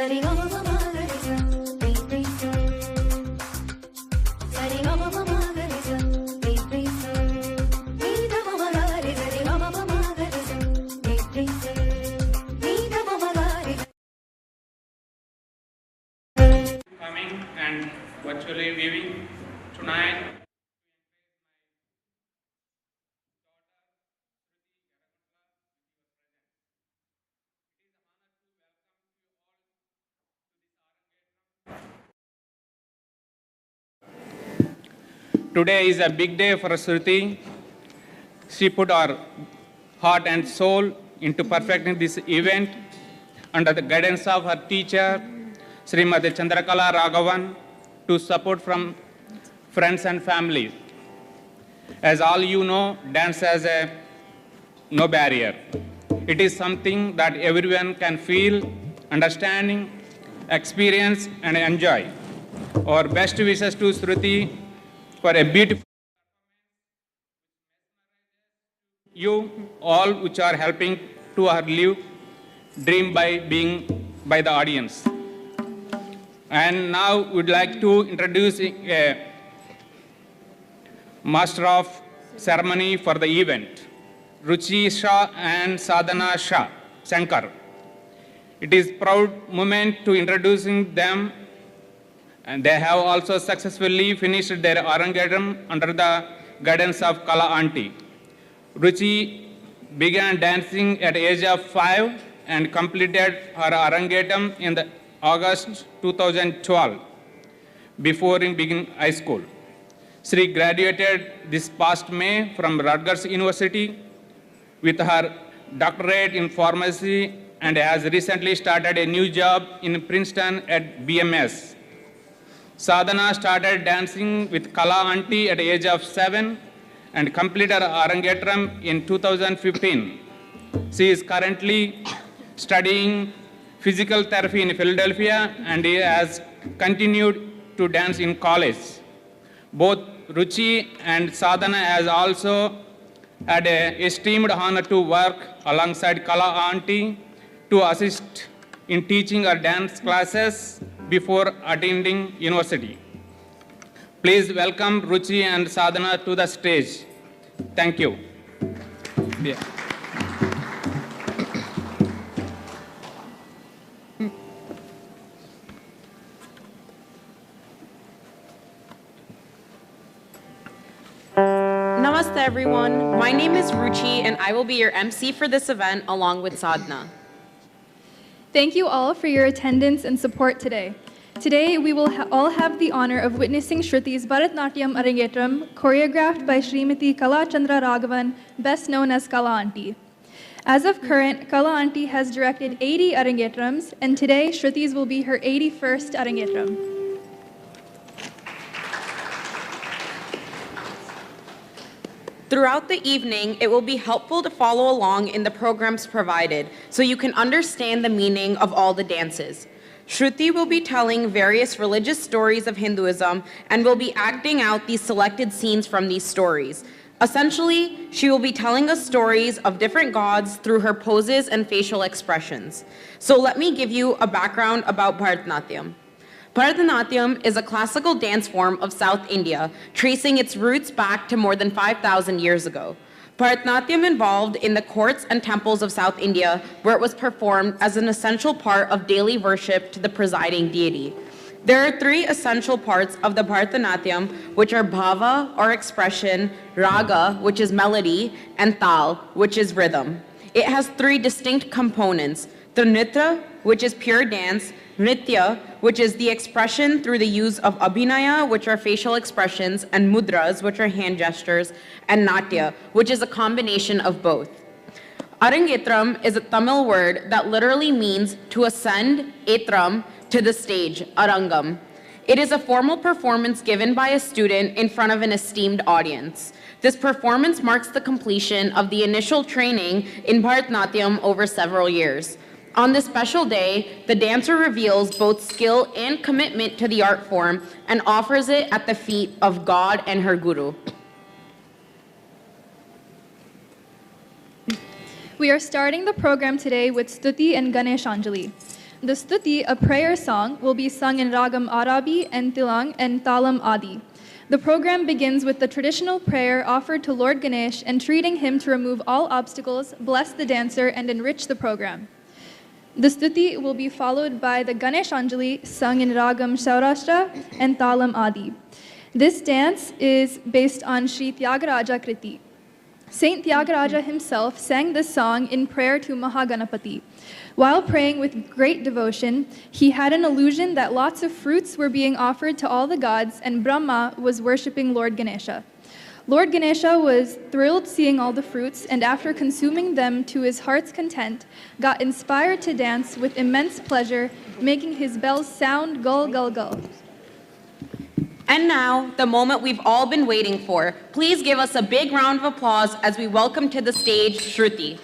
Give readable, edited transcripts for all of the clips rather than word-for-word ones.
Coming and virtually viewing tonight. Today is a big day for Shruthi. She put her heart and soul into perfecting this event under the guidance of her teacher, Srimati Chandrakala Raghavan, to support from friends and family. As all you know, dance has no barrier. It is something that everyone can feel, understanding, experience, and enjoy. Our best wishes to Shruthi for a beautiful you all which are helping to her live dream by being by the audience. And now we'd like to introduce a master of ceremony for the event, Ruchi Shah and Sadhana Shah Shankar. It is proud moment to introducing them, and they have also successfully finished their Arangetram under the guidance of Kala Aunty. Ruchi began dancing at the age of 5 and completed her Arangetram in the August 2012 before beginning high school. She graduated this past May from Rutgers University with her doctorate in pharmacy and has recently started a new job in Princeton at BMS. Sadhana started dancing with Kala Aunty at the age of 7 and completed her Arangetram in 2015. She is currently studying physical therapy in Philadelphia and has continued to dance in college. Both Ruchi and Sadhana has also had an esteemed honor to work alongside Kala Aunty to assist in teaching her dance classes before attending university. Please welcome Ruchi and Sadhana to the stage. Thank you. Yeah. Namaste everyone. My name is Ruchi and I will be your MC for this event along with Sadhana. Thank you all for your attendance and support today. Today, we will all have the honor of witnessing Shruthi's Bharatanatyam Arangetram, choreographed by Srimati Kala Chandra Raghavan, best known as Kala Aunty. As of current, Kala Aunty has directed 80 Arangetrams, and today, Shruthi's will be her 81st Arangetram. Throughout the evening, it will be helpful to follow along in the programs provided so you can understand the meaning of all the dances. Shruthi will be telling various religious stories of Hinduism and will be acting out these selected scenes from these stories. Essentially, she will be telling us stories of different gods through her poses and facial expressions. So let me give you a background about Bharatanatyam. Bharatanatyam is a classical dance form of South India, tracing its roots back to more than 5,000 years ago. Bharatanatyam involved in the courts and temples of South India, where it was performed as an essential part of daily worship to the presiding deity. There are 3 essential parts of the Bharatanatyam, which are bhava, or expression, raga, which is melody, and tal, which is rhythm. It has 3 distinct components: the nritra, which is pure dance; nritya, which is the expression through the use of abhinaya, which are facial expressions, and mudras, which are hand gestures; and natya, which is a combination of both. Arangetram is a Tamil word that literally means to ascend, etram, to the stage, arangam. It is a formal performance given by a student in front of an esteemed audience. This performance marks the completion of the initial training in Bharatanatyam over several years. On this special day, the dancer reveals both skill and commitment to the art form and offers it at the feet of God and her guru. We are starting the program today with Stuti and Ganesh Anjali. The Stuti, a prayer song, will be sung in Ragam Arabi and Tilang and Talam Adi. The program begins with the traditional prayer offered to Lord Ganesh, entreating him to remove all obstacles, bless the dancer, and enrich the program. The Stuti will be followed by the Ganesh Anjali, sung in Ragam Saurashtra and Talam Adi. This dance is based on Sri Tyagaraja Kriti. Saint Tyagaraja himself sang this song in prayer to Mahaganapati. While praying with great devotion, he had an illusion that lots of fruits were being offered to all the gods and Brahma was worshipping Lord Ganesha. Lord Ganesha was thrilled seeing all the fruits and after consuming them to his heart's content, got inspired to dance with immense pleasure, making his bells sound gull, gull, gull. And now, the moment we've all been waiting for. Please give us a big round of applause as we welcome to the stage Shruti.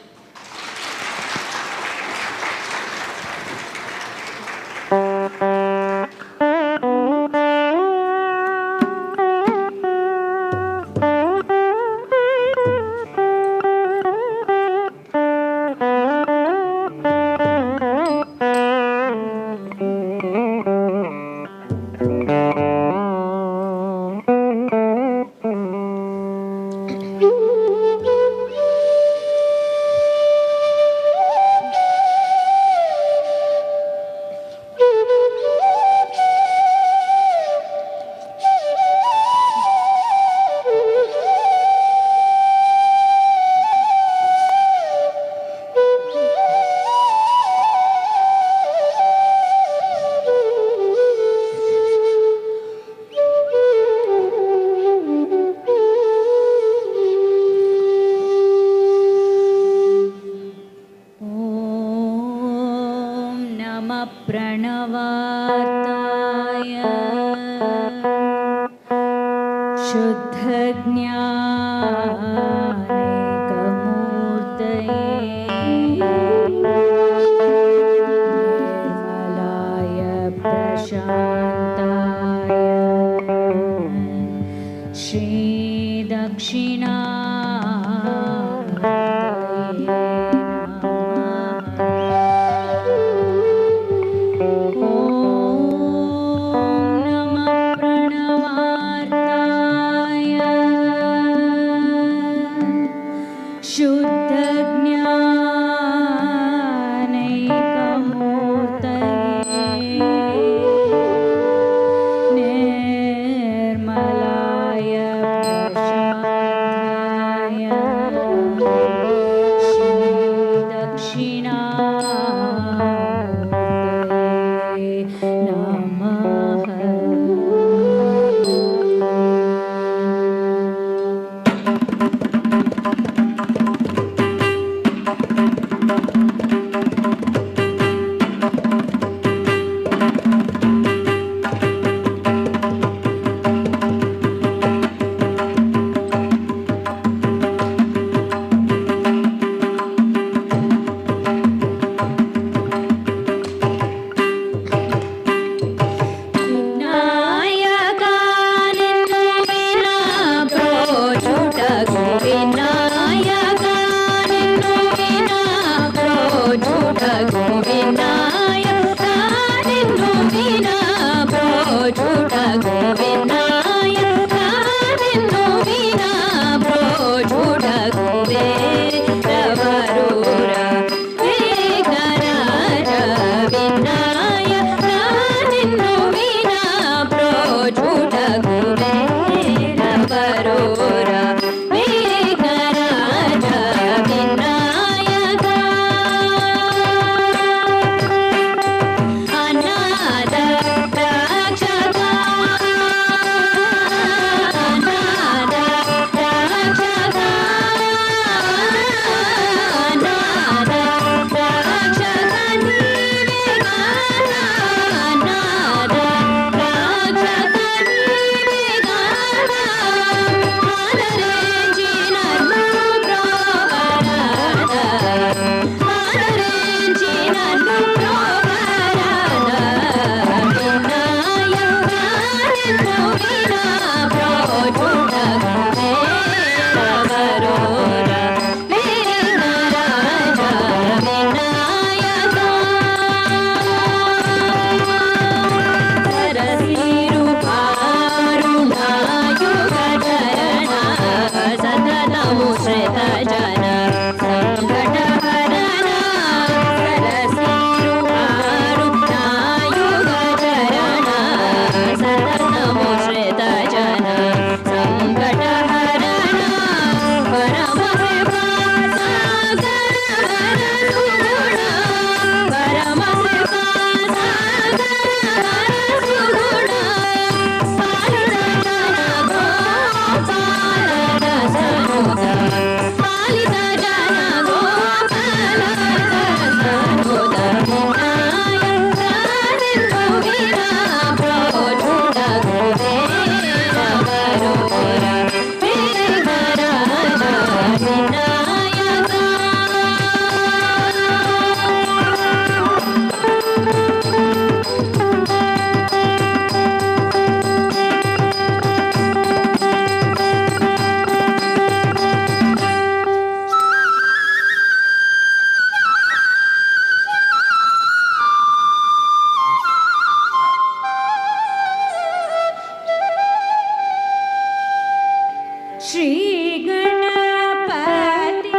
Shri Ganapati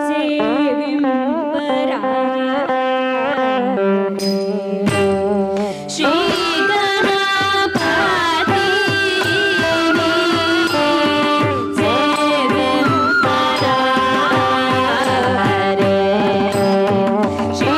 Sevim Parare Shri Ganapati Sevim Parare Shri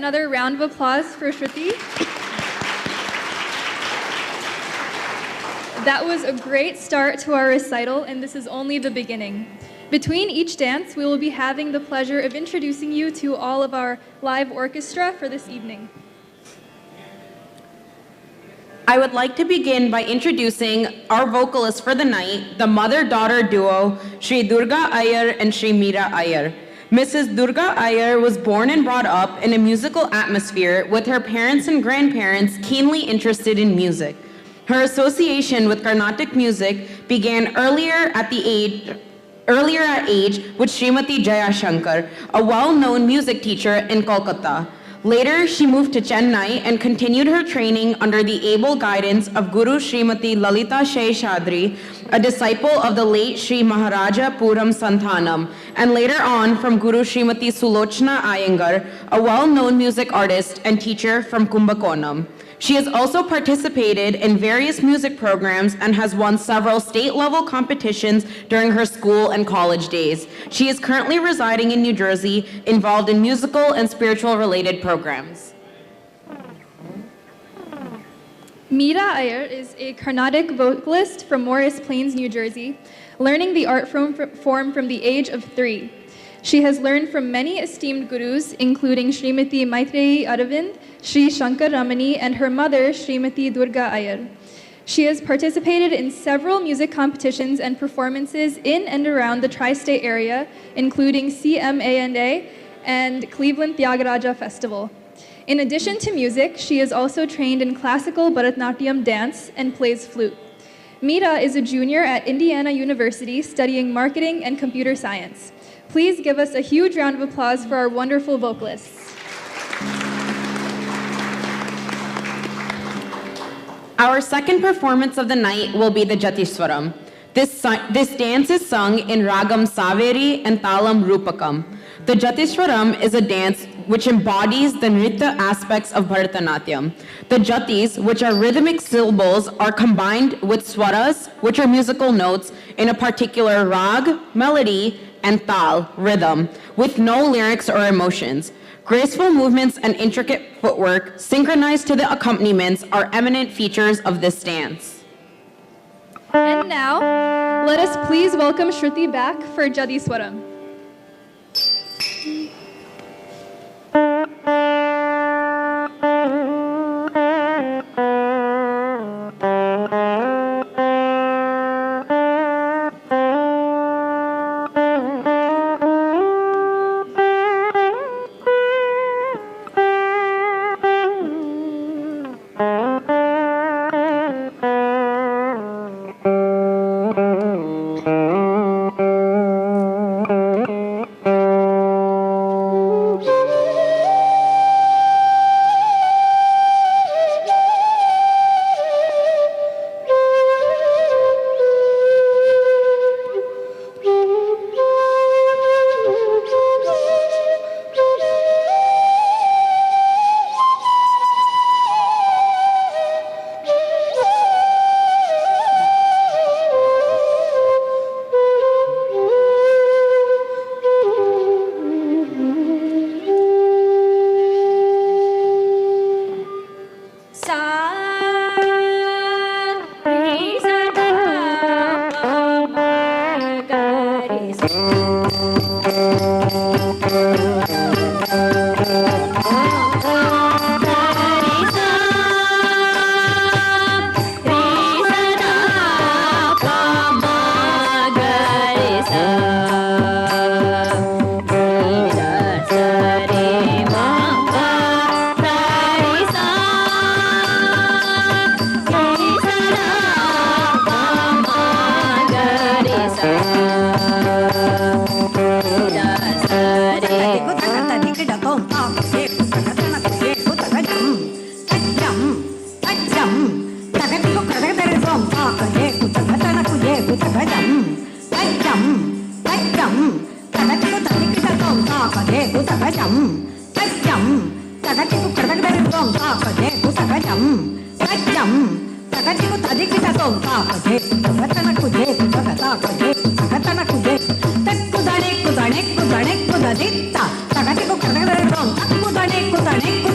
another round of applause for Shruthi. That was a great start to our recital, and this is only the beginning. Between each dance, we will be having the pleasure of introducing you to all of our live orchestra for this evening. I would like to begin by introducing our vocalists for the night, the mother-daughter duo, Shri Durga Iyer and Shri Meera Iyer. Mrs. Durga Iyer was born and brought up in a musical atmosphere with her parents and grandparents keenly interested in music. Her association with Carnatic music began earlier at age with Srimati Jaya Shankar, a well-known music teacher in Kolkata. Later, she moved to Chennai and continued her training under the able guidance of Guru Srimati Lalita Sheshadri, a disciple of the late Sri Maharaja Puram Santhanam, and later on from Guru Srimati Sulochana Iyengar, a well-known music artist and teacher from Kumbakonam. She has also participated in various music programs and has won several state-level competitions during her school and college days. She is currently residing in New Jersey, involved in musical and spiritual-related programs. Meera Iyer is a Carnatic vocalist from Morris Plains, New Jersey, learning the art form from the age of 3. She has learned from many esteemed gurus, including Srimati Maitreyi Aravind, Sri Shankar Ramani, and her mother, Srimati Durga Iyer. She has participated in several music competitions and performances in and around the tri-state area, including CMA&A and Cleveland Tyagaraja Festival. In addition to music, she is also trained in classical Bharatanatyam dance and plays flute. Meera is a junior at Indiana University studying marketing and computer science. Please give us a huge round of applause for our wonderful vocalists. Our second performance of the night will be the Jatiswaram. This dance is sung in Ragam Saveri and Talam Rupakam. The Jatiswaram is a dance which embodies the Nritya aspects of Bharatanatyam. The Jatis, which are rhythmic syllables, are combined with swaras, which are musical notes, in a particular rag, melody, and tal, rhythm, with no lyrics or emotions. Graceful movements and intricate footwork, synchronized to the accompaniments, are eminent features of this dance. And now, let us please welcome Shruthi back for Jatiswaram. Thank you.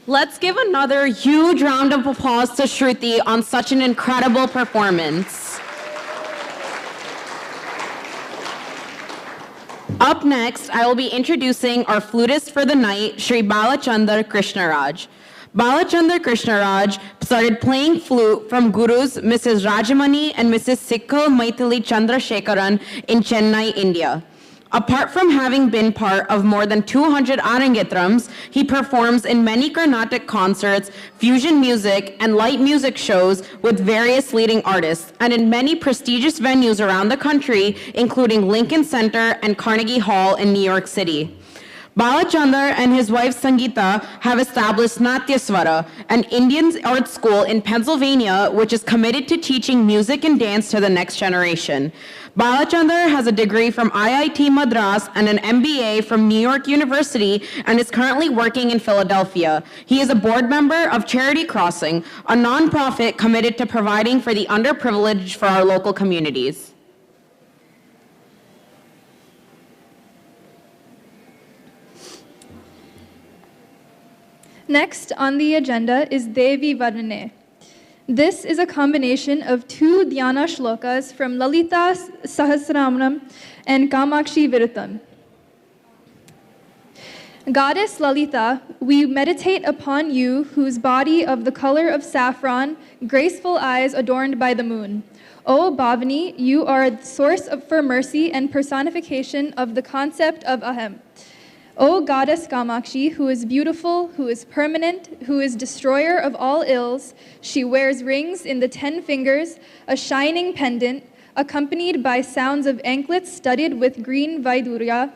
Let's give another huge round of applause to Shruthi on such an incredible performance. Up next, I will be introducing our flutist for the night, Shri Balachandar Krishnaraj. Balachandar Krishnaraj started playing flute from gurus Mrs. Rajamani and Mrs. Sikkal Maithili Chandrasekharan in Chennai, India. Apart from having been part of more than 200 Arangetrams, he performs in many Carnatic concerts, fusion music, and light music shows with various leading artists, and in many prestigious venues around the country, including Lincoln Center and Carnegie Hall in New York City. Balachandar and his wife Sangeeta have established Natyaswara, an Indian art school in Pennsylvania which is committed to teaching music and dance to the next generation. Balachandar has a degree from IIT Madras and an MBA from New York University and is currently working in Philadelphia. He is a board member of Charity Crossing, a nonprofit committed to providing for the underprivileged for our local communities. Next on the agenda is Devi Varane. This is a combination of two dhyana shlokas from Lalita Sahasranam and Kamakshi Virutam. Goddess Lalita, we meditate upon you whose body of the color of saffron, graceful eyes adorned by the moon. O Bhavani, you are the source for mercy and personification of the concept of Ahem. O Goddess Kamakshi, who is beautiful, who is permanent, who is destroyer of all ills, she wears rings in the 10 fingers, a shining pendant, accompanied by sounds of anklets studded with green vaidurya,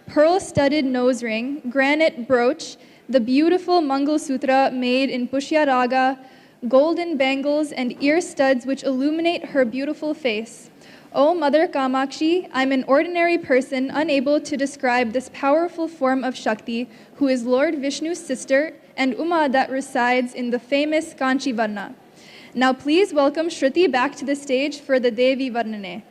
pearl-studded nose ring, granite brooch, the beautiful Mangal Sutra made in Pushya Raga, golden bangles and ear studs which illuminate her beautiful face. O Mother Kamakshi, I'm an ordinary person unable to describe this powerful form of Shakti, who is Lord Vishnu's sister and Uma that resides in the famous Kanchi Varna. Now please welcome Shruti back to the stage for the Devi Varnane.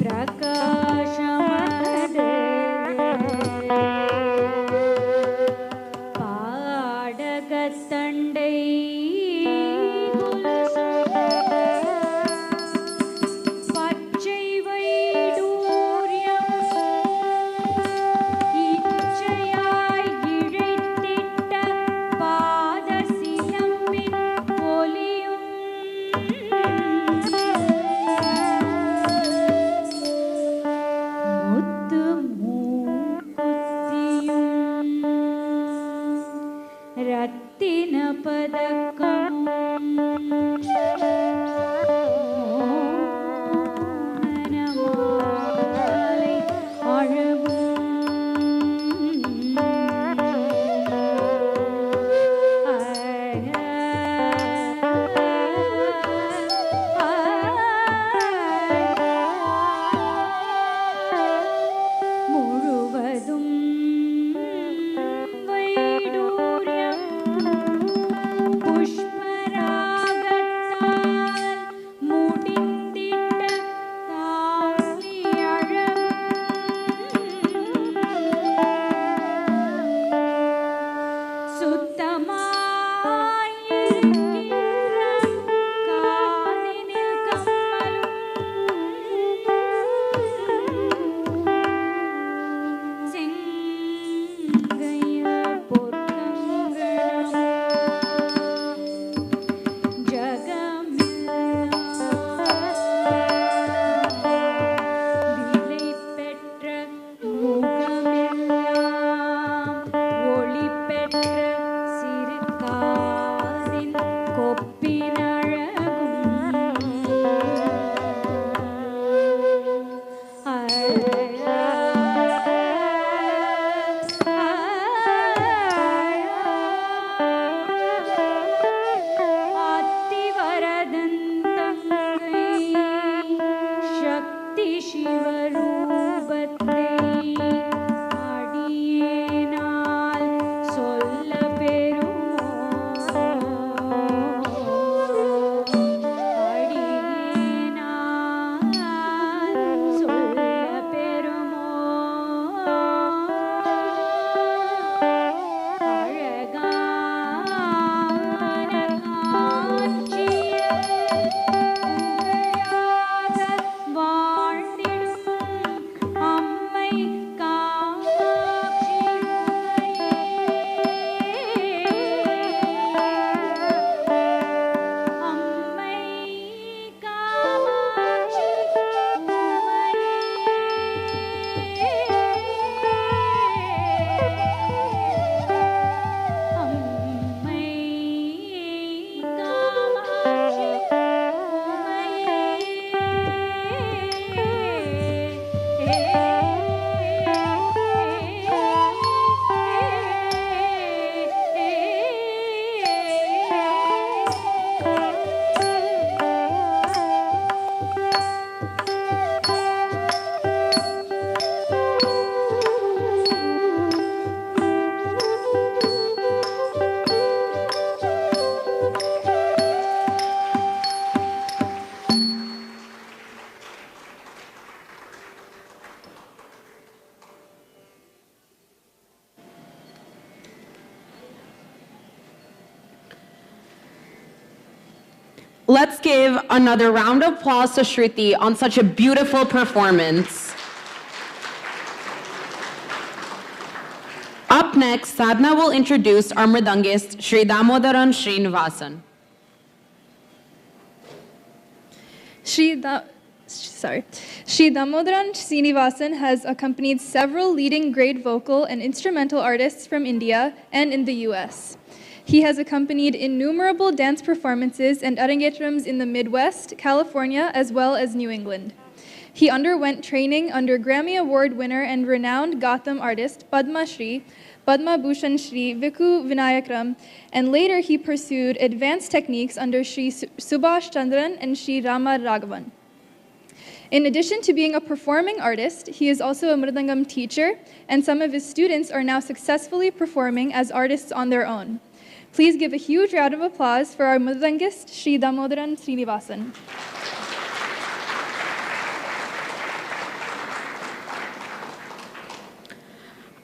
பிரகாசமது பாடகத்தண்டை பச்சை வைடூரியம் இச்சையாய் இழைத்திட்ட பாதசிலம்பின் ஒலியும் முத்து மூக்குத்தியும் ரத்தின பதக்கமும் மோகனமாலை அழகும் முழுவதும் வைடூரியம் புஷ்பராகத்தால் முடிந்திட்ட தாலி அழகும் சுத்தமாயிருக்கிற காதினில் கம்மலும் செங்கைய பொற்கங்கணம் ஜகமெல்லாம் விலை பெற்ற முகமெல்லாம் ஒளி பெற்ற சிறு காதின் அத்திவரதன் தங்கை சக்தி சிவரூபத்தை அடியேனால் சொல்ல பெறுமோ அடியேனால் சொல்ல பெறுமோ அழகான காட்சியில் புகழாக வாழ்ந்திடும் அம்மை காமாட்சி உமையே. அம்மை காமாட்சி உமையே. அம்மை Kamakshi Let's give another round of applause to Shruti on such a beautiful performance. Up next, Sadhna will introduce our mridangist, Sri Damodaran Srinivasan. Sri Damodaran Srinivasan has accompanied several leading grade vocal and instrumental artists from India and in the US. He has accompanied innumerable dance performances and Arangetrams in the Midwest, California, as well as New England. He underwent training under Grammy Award winner and renowned Gatham artist Padma Shri, Padma Bhushan Shri Vikku Vinayakram, and later he pursued advanced techniques under Shri Subhash Chandran and Shri Rama Raghavan. In addition to being a performing artist, he is also a mridangam teacher, and some of his students are now successfully performing as artists on their own. Please give a huge round of applause for our mridangist, Sri Damodaran Srinivasan.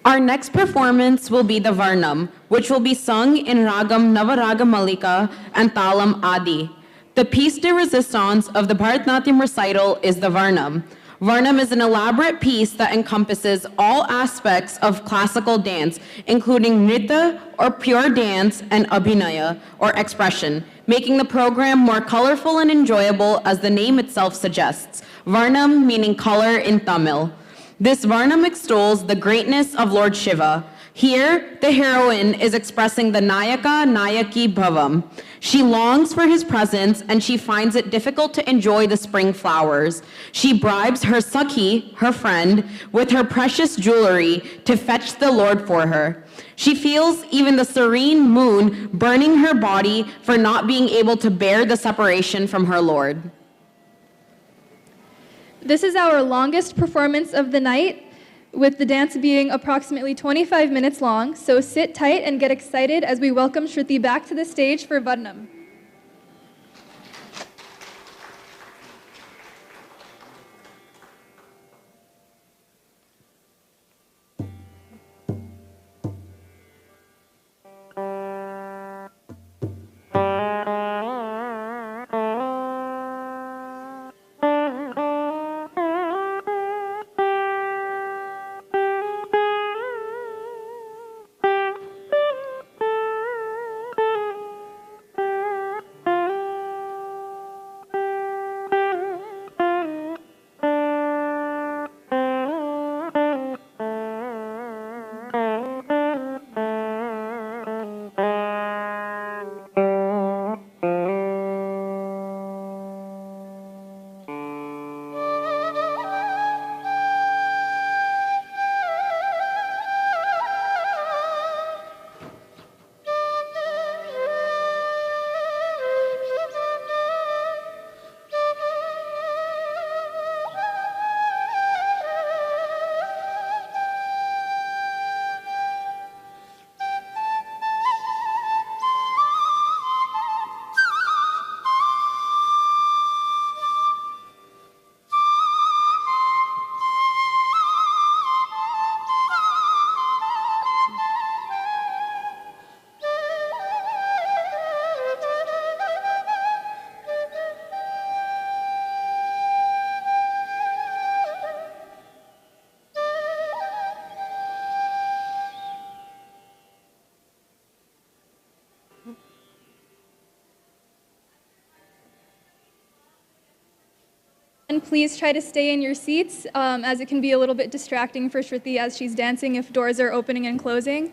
Our next performance will be the Varnam, which will be sung in Ragam Navaraga Malika and Talam Adi. The piece de resistance of the Bharatanatyam recital is the Varnam. Varnam is an elaborate piece that encompasses all aspects of classical dance, including nritta, or pure dance, and abhinaya, or expression, making the program more colorful and enjoyable as the name itself suggests. Varnam meaning color in Tamil. This Varnam extols the greatness of Lord Shiva. Here, the heroine is expressing the Nayaka Nayaki Bhavam. She longs for his presence and she finds it difficult to enjoy the spring flowers. She bribes her Sakhi, her friend, with her precious jewelry to fetch the Lord for her. She feels even the serene moon burning her body for not being able to bear the separation from her Lord. This is our longest performance of the night, with the dance being approximately 25 minutes long, so sit tight and get excited as we welcome Shruti back to the stage for Varnam. And please try to stay in your seats, as it can be a little bit distracting for Shruti as she's dancing if doors are opening and closing.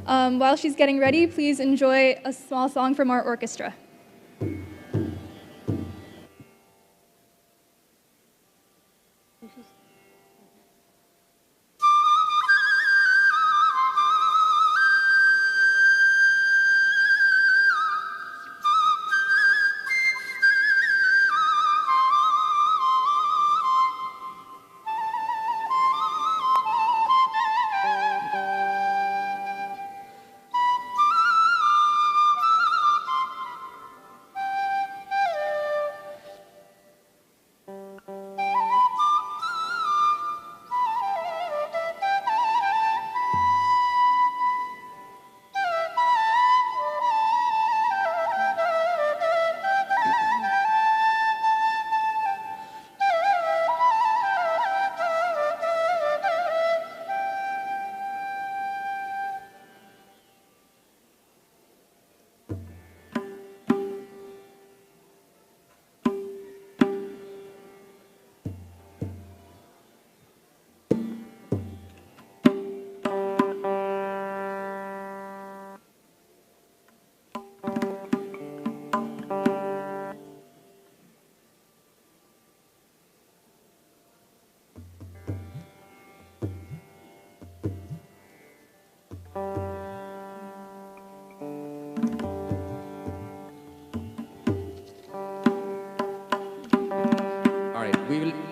While she's getting ready, please enjoy a small song from our orchestra.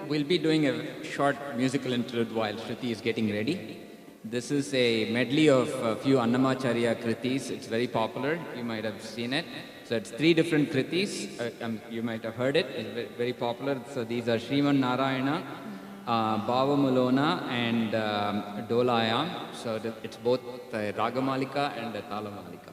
We'll be doing a short musical interlude while Shruti is getting ready. This is a medley of a few Annamacharya kritis. It's very popular. You might have seen it. So it's 3 different kritis. You might have heard it. It's very popular. So these are Sriman Narayana, Bhavamulona and Dolayam. So it's both Ragamalika and Talamalika.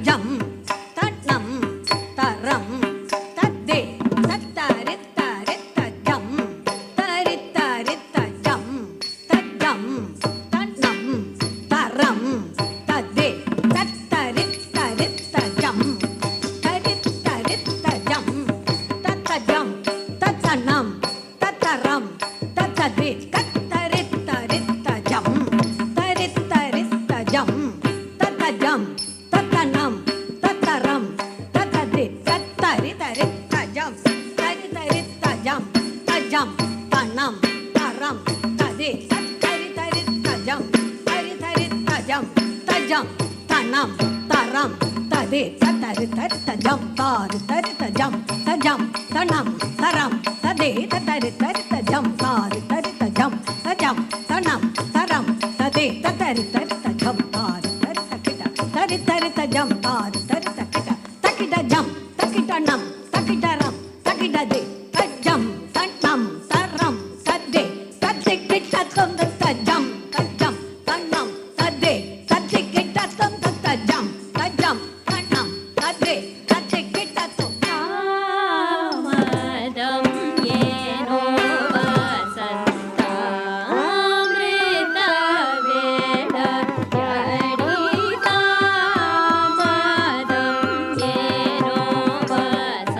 jam, tanam, taram, tade, tatarita, jam, tarita, jam, tajam, tanam, taram, tade, tatarita, jam, tarita, jam, tatajam, tatanam, tataram, tatade, tatarita, jam, tarita, jam, tatajam, tatanam, tataram, tatade, tatarita, jam, tarita, jam, tajam, tanam, taram, tade, tatarita, jam, tarita, jam, tajam, tanam, taram, tade, tatarita, jam, tarita, jam, tajam, tanam, taram, tade, tatarita, jam, tarita, jam, tajam, tanam, taram, tade, tatarita, jam, tarita, jam, tarita, takita, jam, takita, nam, takita, ram, takita, de, tajam, tanam, taram, tade, tatikita, jam, tajam, tanam, tade, tatikita, jam, tajam, tanam, tade, tatikita, Amadam yeno vasanta amrita veda yadita. Amadam yeno vasanta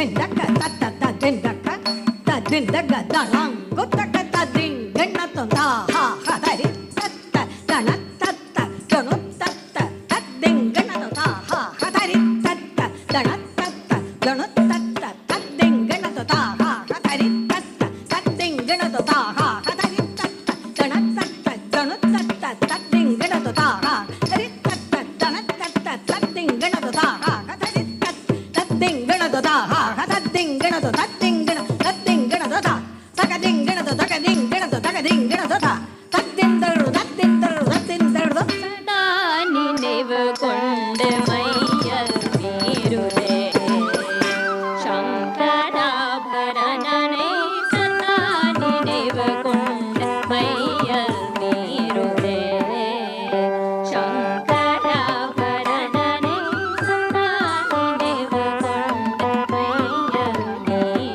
dindaka tata ta dindaka ta dindaga dalang gotaka ta dingana to da ha ha tari tata dana tata dono tata ta dingana to da ha ha tari tata dana tata dono tata ta dingana to da ha ha tari tata ta dingana to da ha ha tari tata dana tata dono tata ta dingana to da ha tari tata dana tata ta dingana to da ha ha tari tata ta dingana to da ha ha ta dingana to ta dingana to da taka dingana to taka dingana to taka dingana to da ta dindaru ta dindaru ta dindaru சதா நினைவு கொண்டு மையல் மீறுதே சங்கராபரணனை சதா நினைவு கொண்டு மையல் மீறுதே சங்கராபரணனை சதா நினைவு கொண்டு மையல் மீறுதே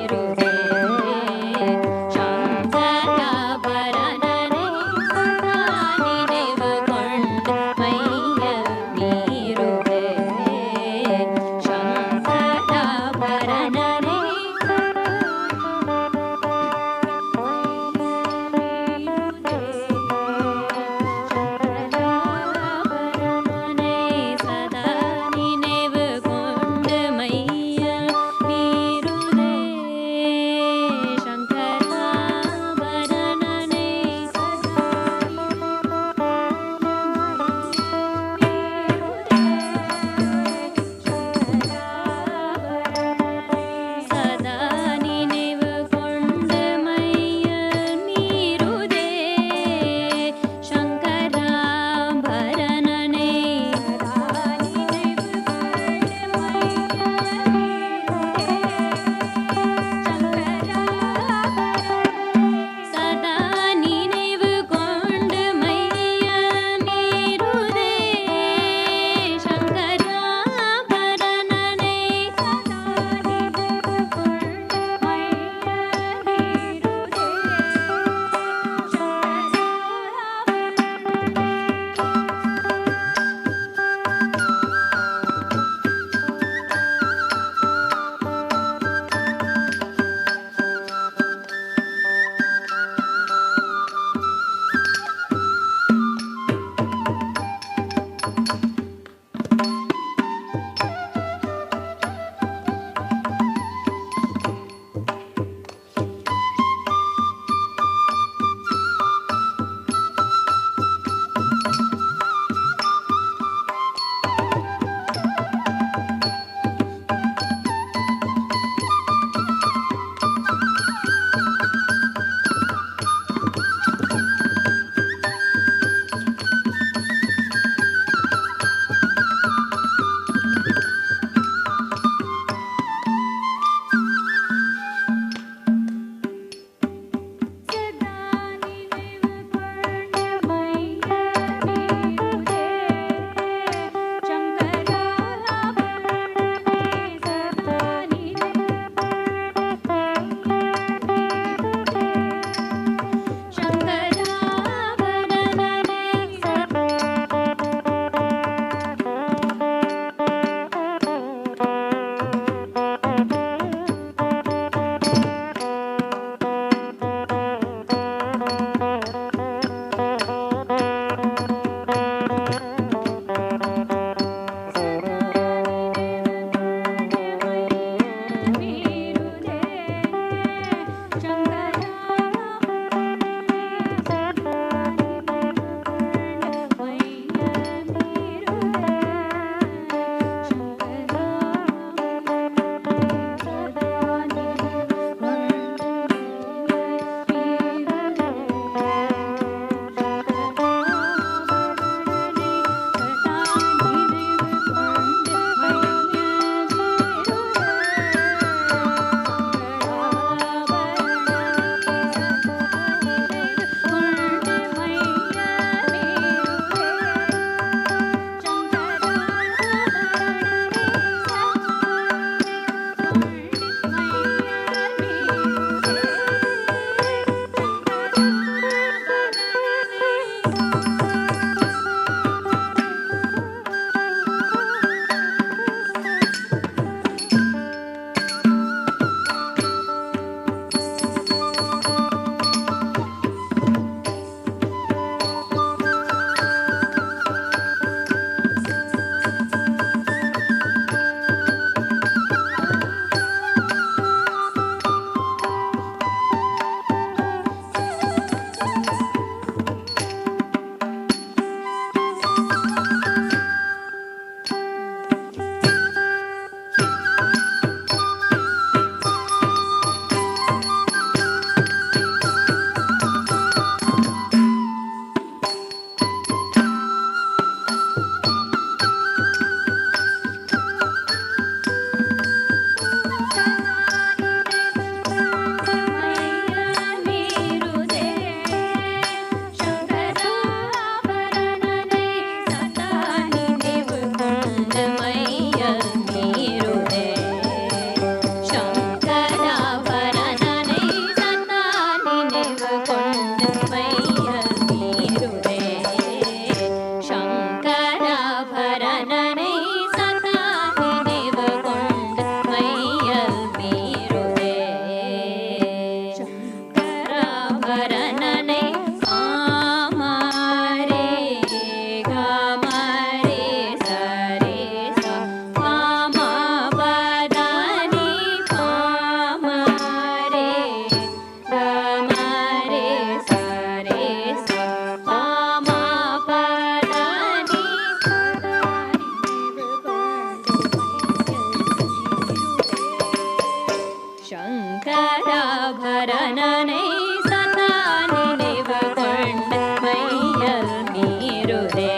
சங்கராபரணனை சதா நினைவு கொண்டு மையல் மீறுதே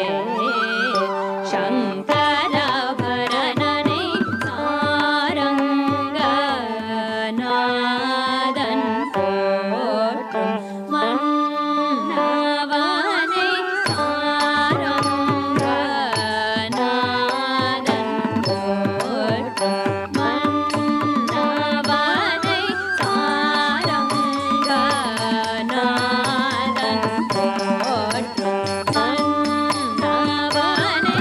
சங்கராபரணனை சாரங்கநாதன் போற்றும் மன்னவனை சாரங்கநாதன் போற்றும் மன்னவனை சாரங்கநாதன் போற்றும் மன்னவனை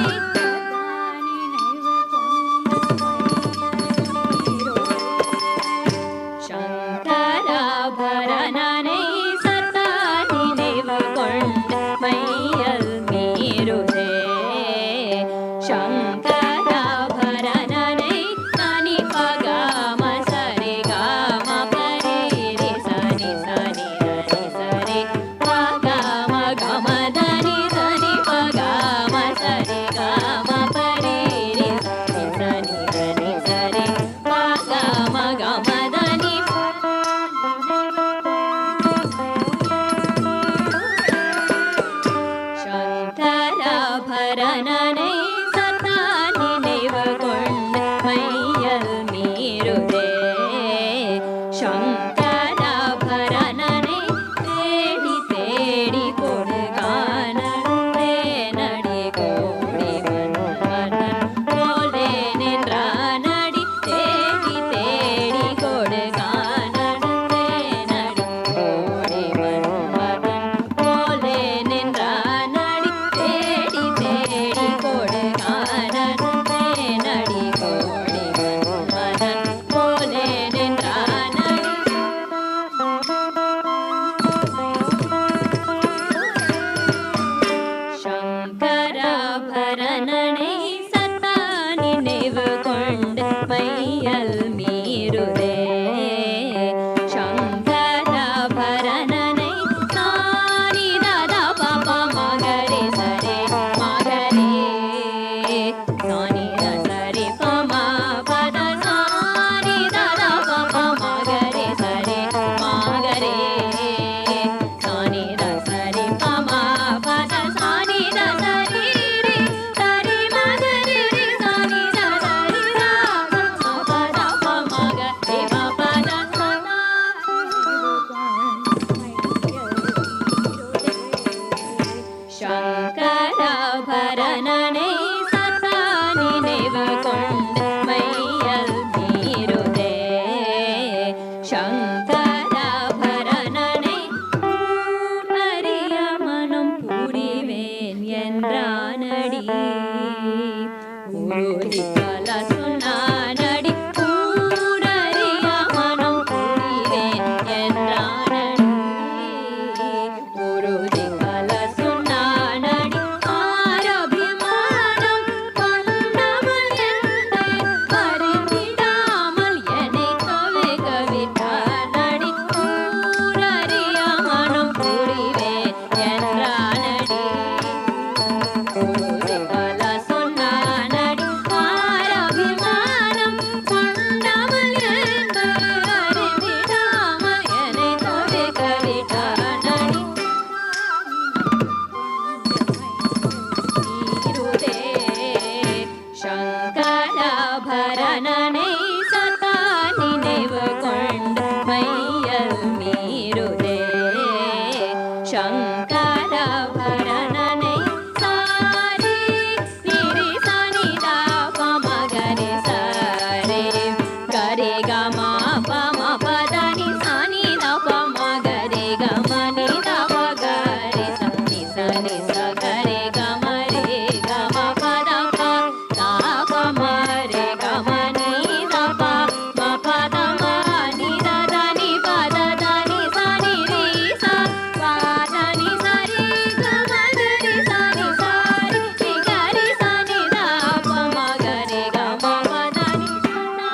சங்கராபரணனை சதா நினைவு கொண்டு மையல் மீறுதே சங்கராபரணனை தனி பகாம சரி காம பரி சனி சனி தனி சரி பகாம கம தனி தனி பகாம சரி காம பரி சனி தனி சரி பகாம கம தனி சங்கராபரணனை சதா நினைவு கொண்டு மையல் மீறுதே சங்கராபரணனை தேடி தேடி கொடுகானே நடி கோடி மன்மதன் போலே நின்றானடி தேடி தேடி கொடுகானே நடி கோடி மன்மதன் போலே நின்றானடி தேடி தேடி கொடுகானே நடி கோடி மன்மதன் போலே நின்றானடி சங்கராபரணனை சதா நினைவு கொண்டு மையல் மீறுதே சங்கராபரணனை சாரி தாதா பாபா மகரே சரே மகரே சானி சரி பமா பத சாரி தாதா பாபா மகரே சரே மகரே சானி சரி பமா பத சானி சரி ரி சரி மகரே ரி சானி சரி ரா பத மகரே பத சனா சங்கராபரணனை சதா நினைவு கொண்டு மையல் மீறுதே சங்கராபரணனை அறிய மனம் புரிவேன் என்றானடி உறுதி பல சொன்னானடி ஊரறிய மனம் புரிவேன் என்றானடி உறுதி பல சொன்னானடி ஆரபிமானம் கொண்டவள் என்னை அறிந்திடாமல் என்னை தவிக்கவிட்டானடி ஊரறிய மனம் புரிவேன் என்றானடி உறுதி பல சொன்னானடி ஆரபிமானம் கொண்டவள் என்னை அறிந்திடாமல் என்னை தவிக்கவிட்டானடி மீறுதே சங்கராபரணனை சதா நினைவு கொண்டு மையல் மீறுதே சங்கராபரணனை சாரி நிரி சனி தா பமகரி சரே கரே கம பம பதனி சனி தா பமகரி கமனி தா பகரி சனி சனி சகரி கமரி கம பத ப தா பமரி கமனி தா ப ம பத மனி ததனி பத தனி சனி ரி ச பதனி சரி கமகரி சனி சரி ரி கரி சனி தா பமகரி கம பதனி சனி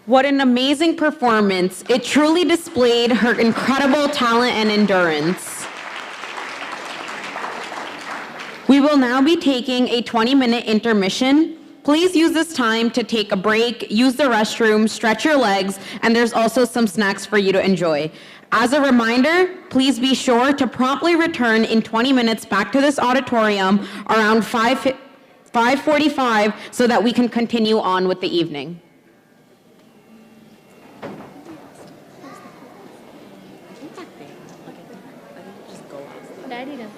What an amazing performance. It truly displayed her incredible talent and endurance. We will now be taking a 20-minute intermission. Please use this time to take a break, use the restroom, stretch your legs, and there's also some snacks for you to enjoy. As a reminder, please be sure to promptly return in 20 minutes back to this auditorium around 5:45 so that we can continue on with the evening. Daddy does.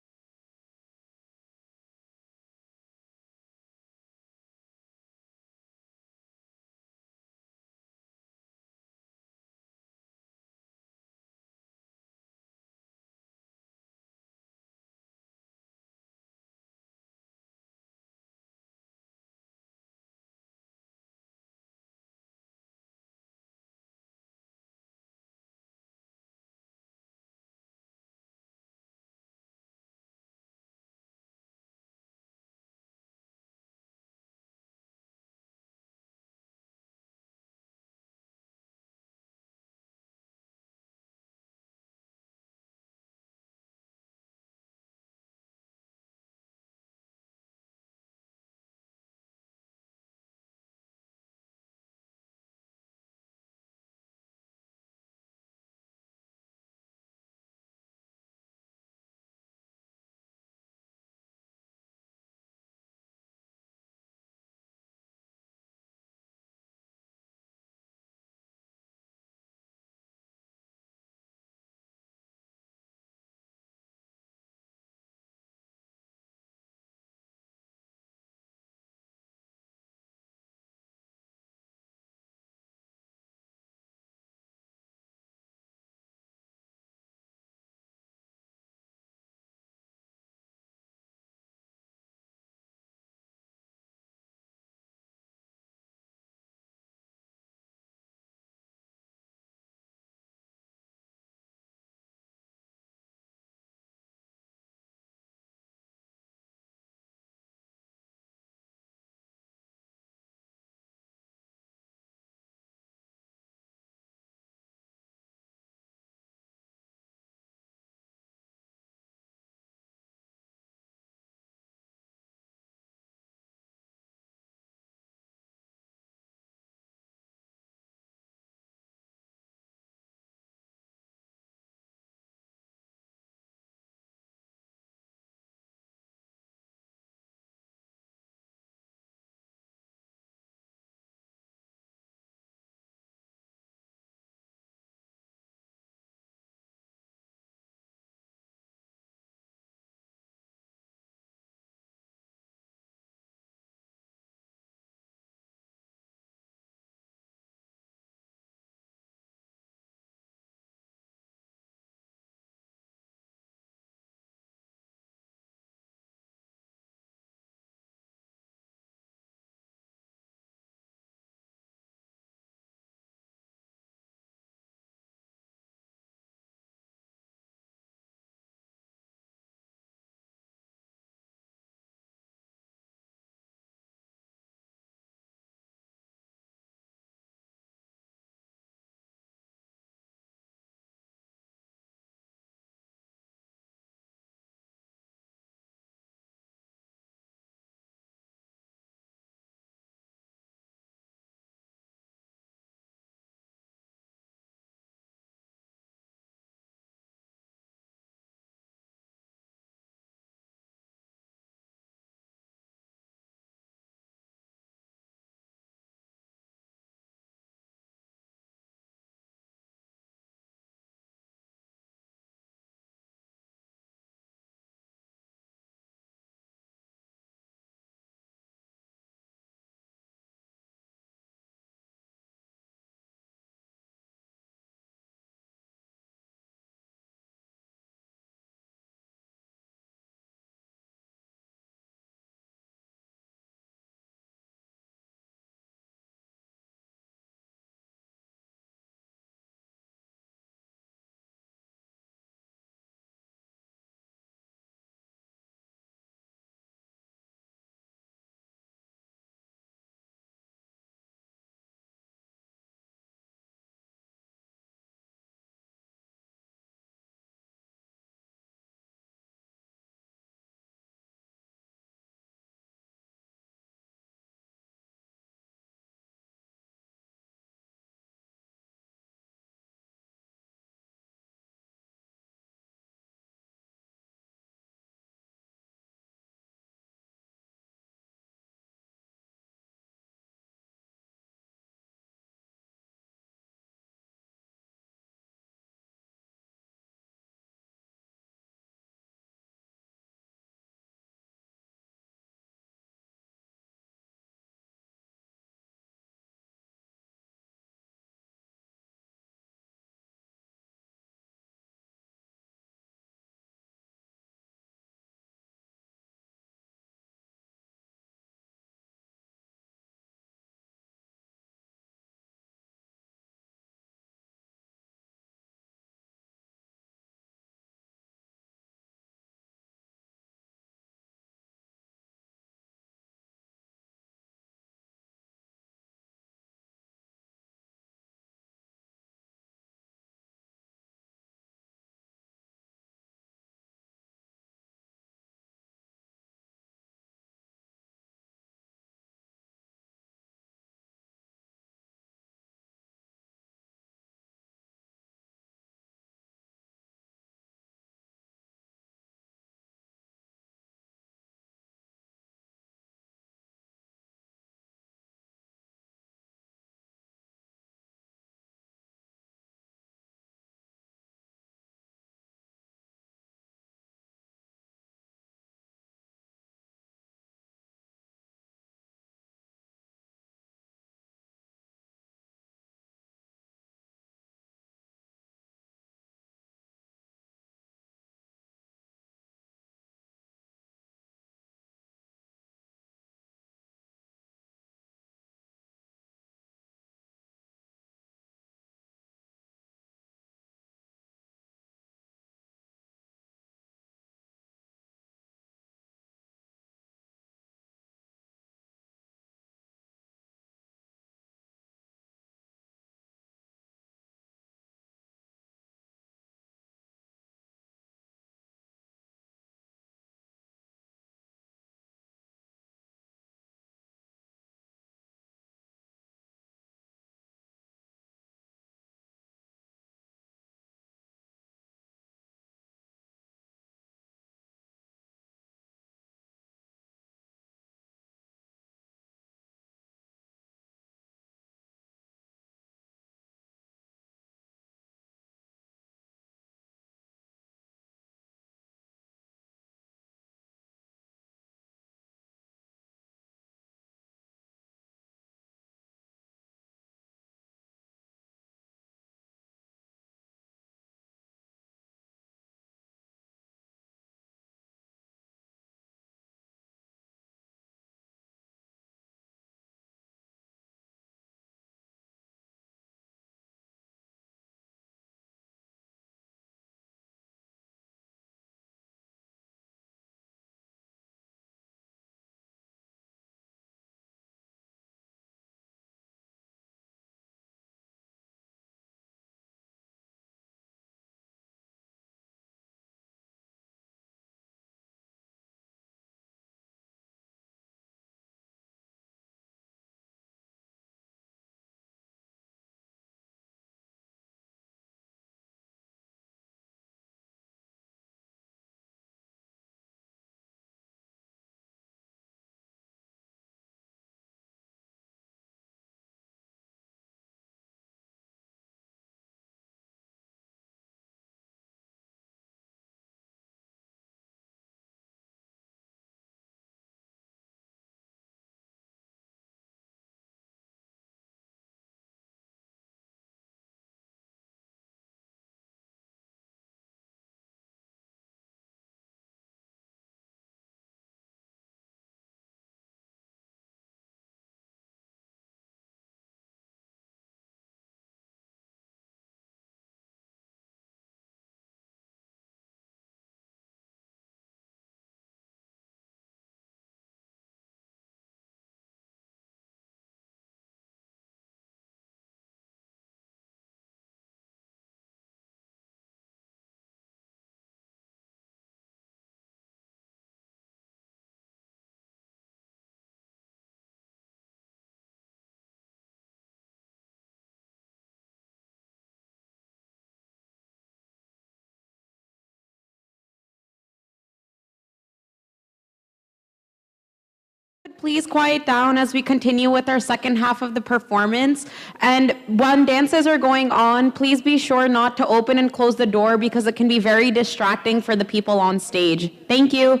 please quiet down as we continue with our second half of the performance? And when dances are going on, please be sure not to open and close the door because it can be very distracting for the people on stage. Thank you.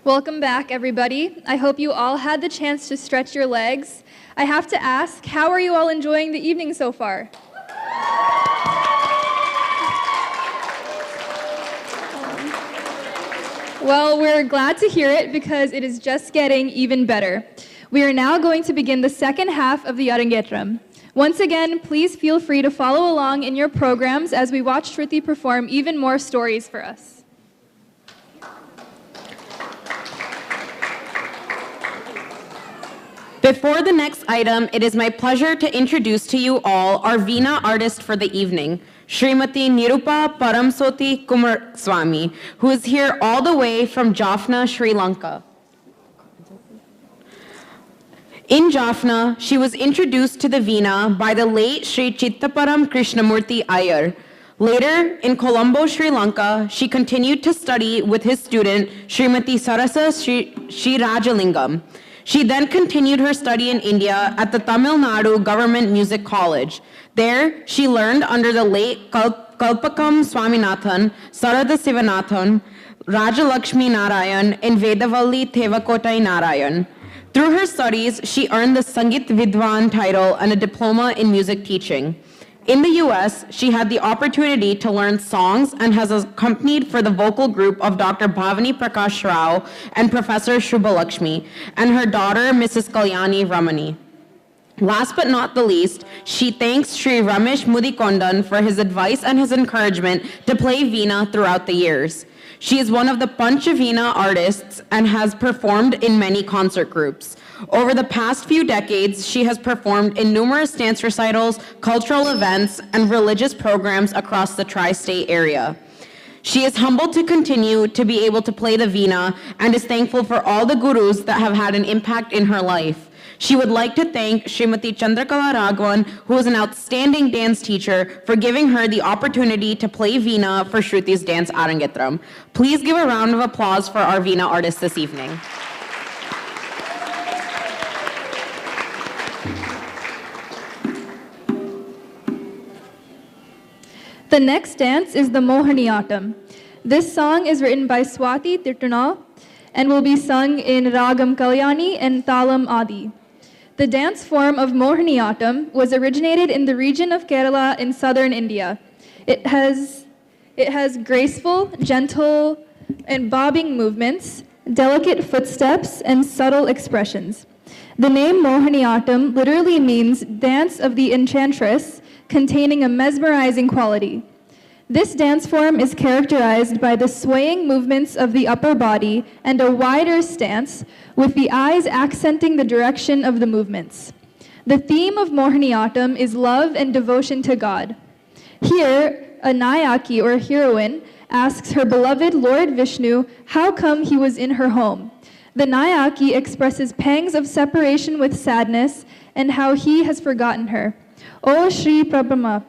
Welcome back, everybody. I hope you all had the chance to stretch your legs. I have to ask, how are you all enjoying the evening so far? Well, we're glad to hear it because it is just getting even better. We are now going to begin the second half of the Arangetram. Once again, please feel free to follow along in your programs as we watch Shruthi perform even more stories for us. Before the next item, it is my pleasure to introduce to you all our Veena artist for the evening, Srimati Nirupa Paramsoti Kumaraswamy, who is here all the way from Jaffna, Sri Lanka. In Jaffna, she was introduced to the Veena by the late Sri Chittaparam Krishnamurti Iyer. Later, in Colombo, Sri Lanka, she continued to study with his student, Srimati Sarasa Sri Rajalingam. She then continued her study in India at the Tamil Nadu Government Music College. There, she learned under the late Kalpakam Swaminathan, Sarada Sivanathan, Rajalakshmi Narayan, and Vedavalli Thevakotai Narayan. Through her studies, she earned the Sangeet Vidwan title and a diploma in music teaching. In the US, she had the opportunity to learn songs and has accompanied for the vocal group of Dr. Bhavani Prakash Rao and Professor Shubhalakshmi, and her daughter, Mrs. Kalyani Ramani. Last but not the least, she thanks Sri Ramesh Mudikondan for his advice and his encouragement to play Veena throughout the years. She is one of the Panchaveena artists and has performed in many concert groups. Over the past few decades, she has performed in numerous dance recitals, cultural events, and religious programs across the tri-state area. She is humbled to continue to be able to play the Veena and is thankful for all the gurus that have had an impact in her life. She would like to thank Srimati Chandrakala Raghavan, who is an outstanding dance teacher, for giving her the opportunity to play Veena for Shruthi's Dance Arangetram. Please give a round of applause for our Veena artist this evening. The next dance is the Mohaniyattam. This song is written by Swati Tirtuna and will be sung in Ragam Kalyani and Talam Adi. The dance form of Mohaniyattam was originated in the region of Kerala in southern India. It has graceful, gentle, and bobbing movements, delicate footsteps, and subtle expressions. The name Mohaniyattam literally means dance of the enchantress, containing a mesmerizing quality. This dance form is characterized by the swaying movements of the upper body and a wider stance, with the eyes accenting the direction of the movements. The theme of Mohaniyattam is love and devotion to God. Here, a Nayaki, or heroine, asks her beloved Lord Vishnu how come he was in her home. The Nayaki expresses pangs of separation with sadness and how he has forgotten her. O Shri Prabhama,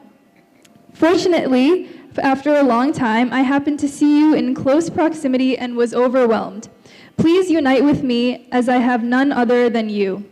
fortunately, after a long time, I happened to see you in close proximity and was overwhelmed. Please unite with me as I have none other than you.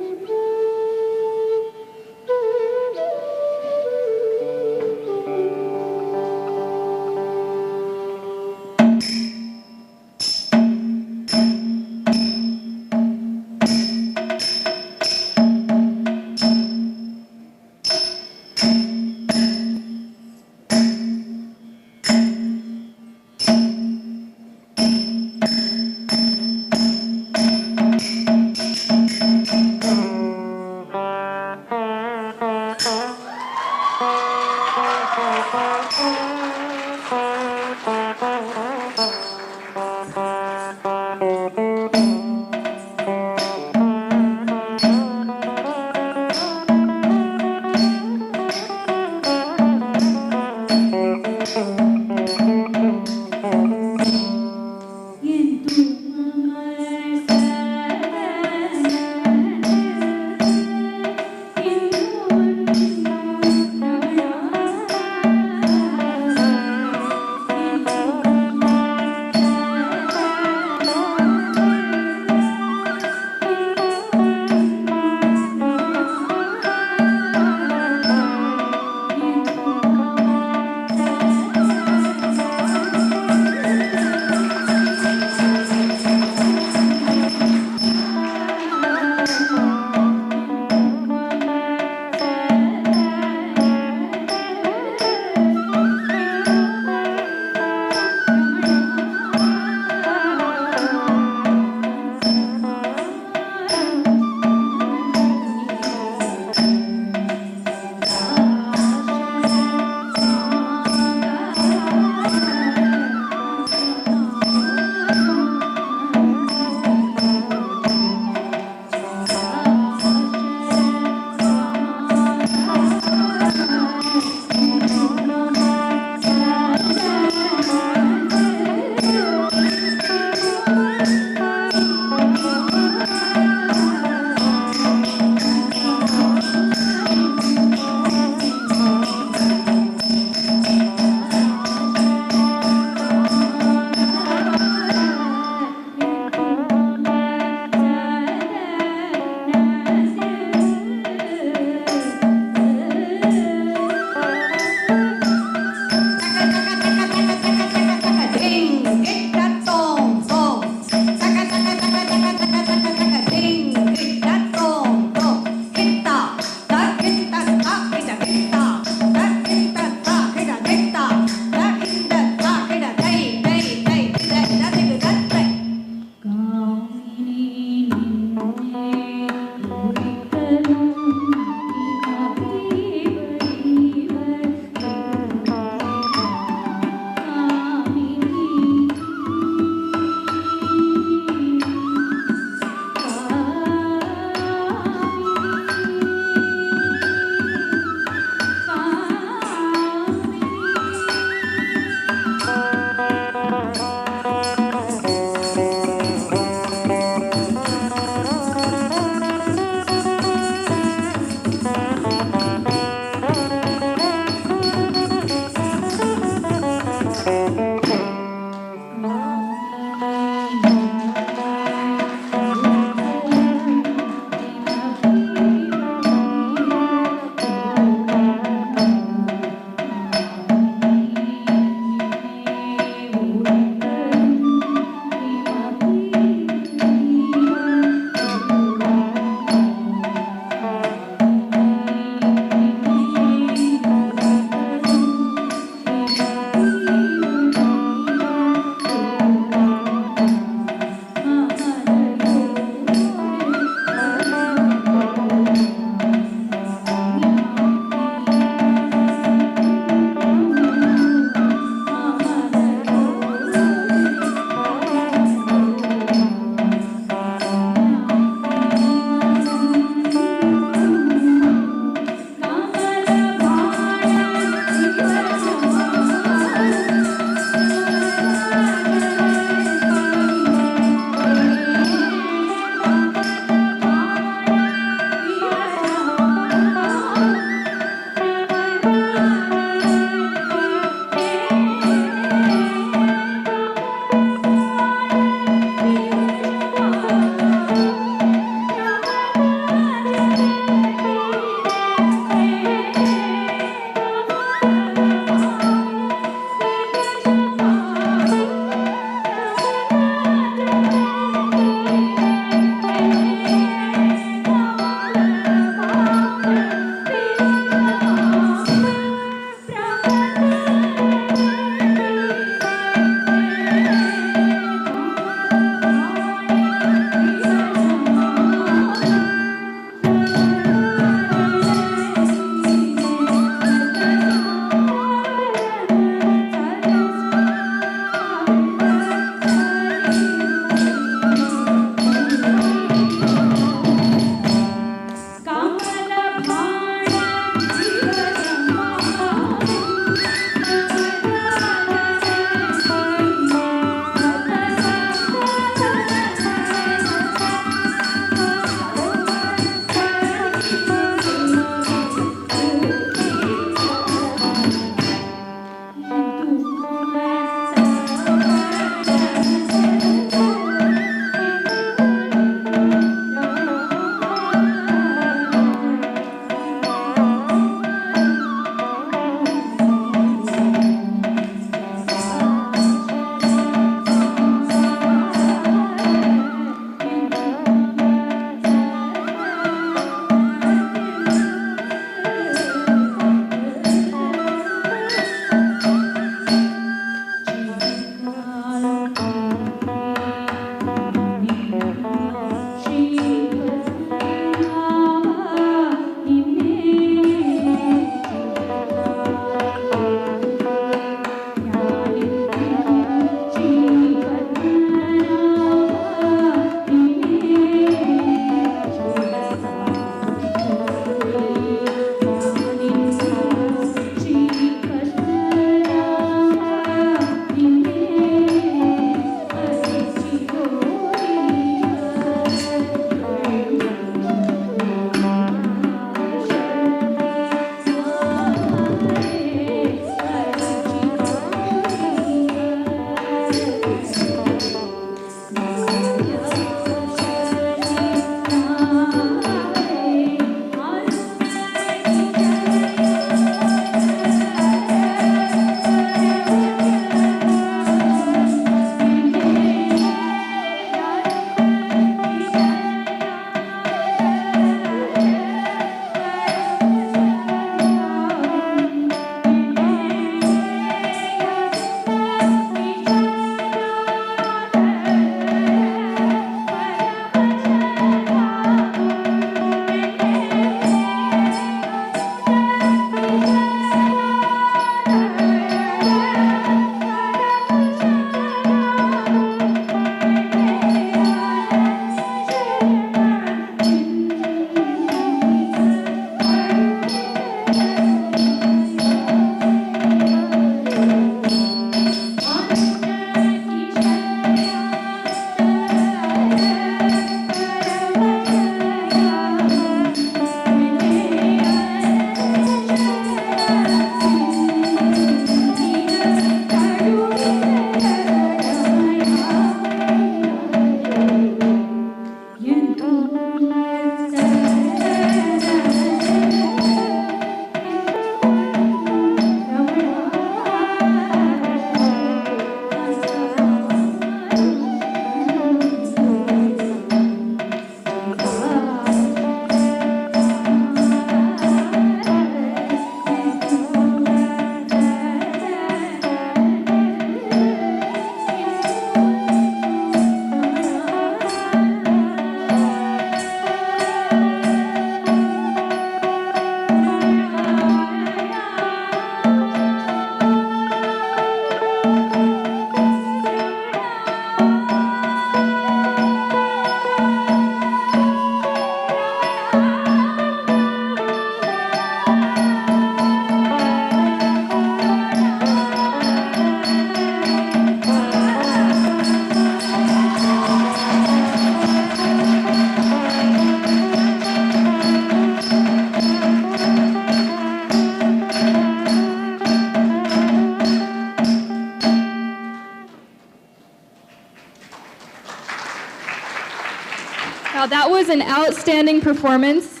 Wow, that was an outstanding performance.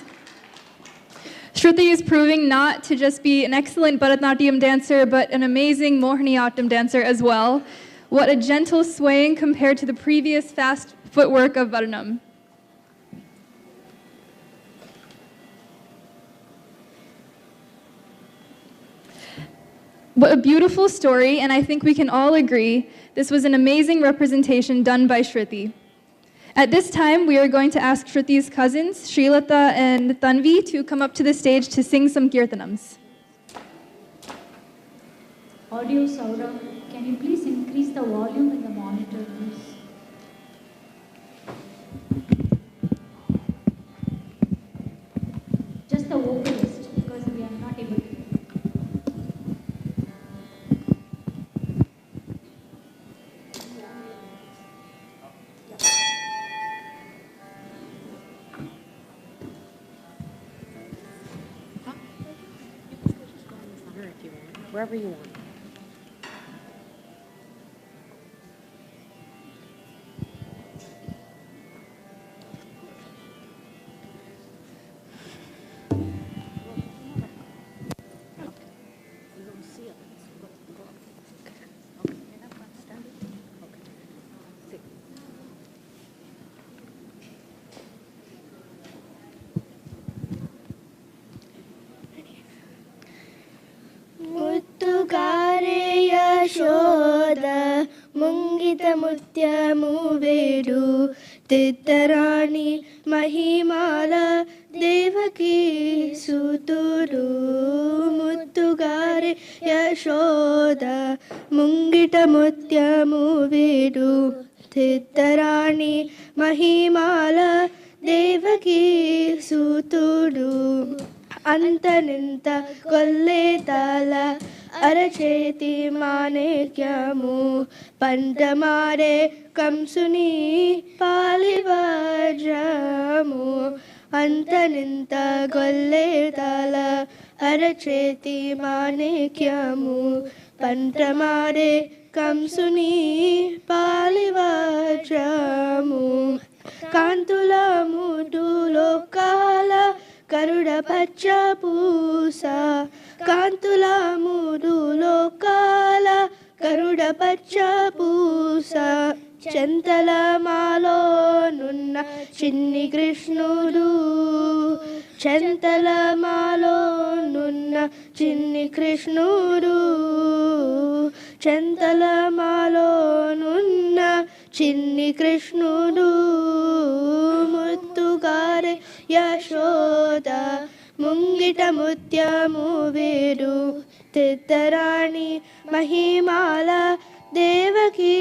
Shruti is proving not to just be an excellent Bharatanatyam dancer, but an amazing Mohiniyattam dancer as well. What a gentle swaying compared to the previous fast footwork of Bharanam. What a beautiful story, and I think we can all agree this was an amazing representation done by Shruti. At this time, we are going to ask Shruti's cousins, Srilata and Tanvi, to come up to the stage to sing some kirtanams. Audio Saurabh, can you please increase the volume in the monitor, please? Just the vocalist, because we are not able to. Wherever you want. ಮುತ್ತುಗಾರೆ Yashoda ಮುಂಗಿತ ಮುತ್ಯಮು ಬೇಡು ತಿತ್ತರಾಣಿ ಮಹಿಮಾಲ Devaki ಸುತುರು ಮುತ್ತುಗಾರೆ Yashoda ಮುಂಗಿಟ ಮುತ್ಯಮು ಬೇಡು ತಿತ್ತರಾಣಿ ಮಹಿಮಾಲ Devaki ಸುತುಡು అంతనింత కొల్లేతాల అరచేతి మాణిక్యము పంటమారే కంసుని పాలివజ్రము అంతనింత కొల్లేతాల అరచేతి మాణిక్యము పంటమారే కంసుని పాలివజ్రము కాంతుల మూడు లోకాల కరుడ పచ్చ పూస కాంతుల మూడు లోకాల కరుడ పచ్చ పూస చెంతల మాలోనున్న చిన్ని కృష్ణుడు చెంతల మాలోనున్న చిన్ని కృష్ణుడు చెంతల మాలోనున్న చిన్ని కృష్ణుడు ముత్తుగారే యశోద ముంగిట ముత్యము వేడు తిత్తరాణి మహిమాల దేవకీ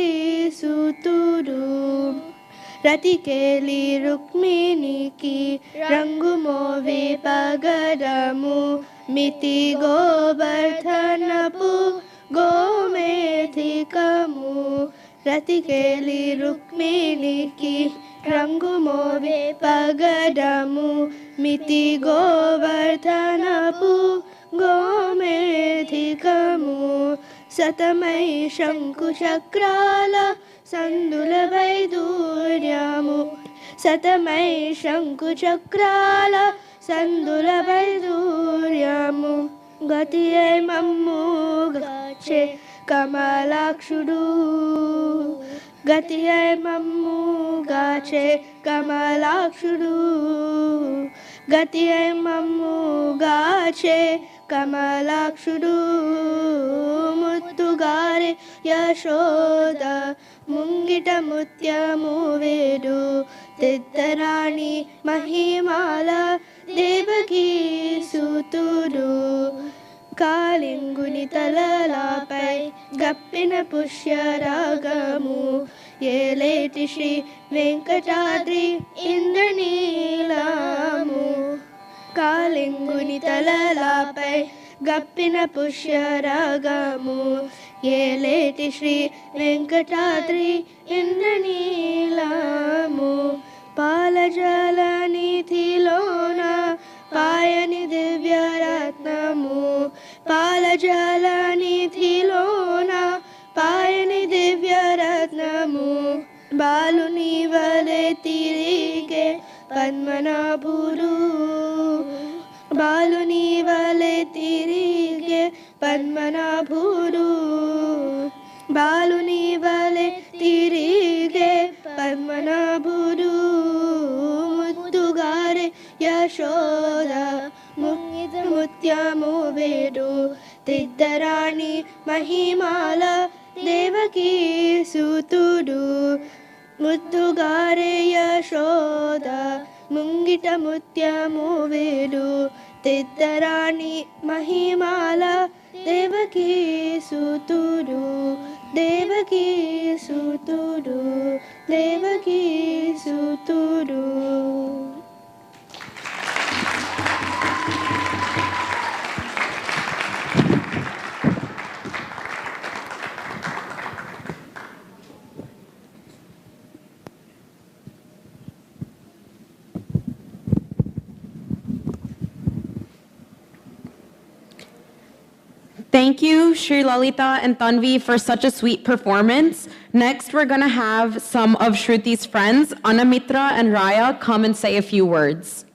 సుతుడు రతికేలి రుక్మిణికి రంగు మోవి పగరము మితి గోవర్ధనపు గోమేధికము రతికేలి రుక్మిణికి రంగు మోవి పగరము మితి గోవర్ధనపు గోమేధికము శతమై శంకు చక్రాల సందుల వైదూర్యము శతమై శంకు చక్రాల సందుల వైదూర్యము గతి మమ్ము గాచే కమలాక్షుడు గతి మమ్ము గాచే కమలాక్షుడు గతి మమ్ము గాచే కమలాక్షుడు ముత్తుగారే యశోద ముంగిట ముత్యము వేడు తిత్తరాణి మహిమాల దేవకీ సుతుడు కాళింగుని తలలాపై గప్పిన పుష్యరాగము ఏలేటి శ్రీ వెంకటాద్రి ఇంద్రనీలము కాళింగుని తలలాపై గప్పిన పుష్యరాగము ఏలేటి శ్రీ వెంకటాద్రి ఇంద్రనీలము పాలజల నిధిలోన పాయని దివ్యరత్నము పాలజల నిధిలోన పాయని దివ్యరత్నము బాలుని వలె తిరిగే ಪದ್ಮನಾಭುರು ಬಾಲುನಿ ವಲೆ ತಿರಿಗೆ ಪದ್ಮನಾಭುರು ಬಾಲುನಿ ವಲೆ ತಿರಿಗೆ ಪದ್ಮನಾಭುರು ಮುತ್ತುಗಾರೆ Yashoda ಮುತ್ಯಮು ಬೇಡು ತಿದ್ದರಾಣಿ ಮಹಿಮಾಲ Devaki ಸುತುಡು ಮುತ್ತುಗಾರೆ Yashoda ಮುಂಗಿಟ ಮುತ್ಯಮು ಬೇಡು ತಿದ್ದರಾಣಿ ಮಹಿಮಾಲ Devaki ಸುತುಡು Devaki ಸುತುಡು Devaki ಸುತುಡು. Thank you, Shri Lalita and Tanvi, for such a sweet performance. Next, we're going to have some of Shruti's friends, Anamitra and Raya, come and say a few words.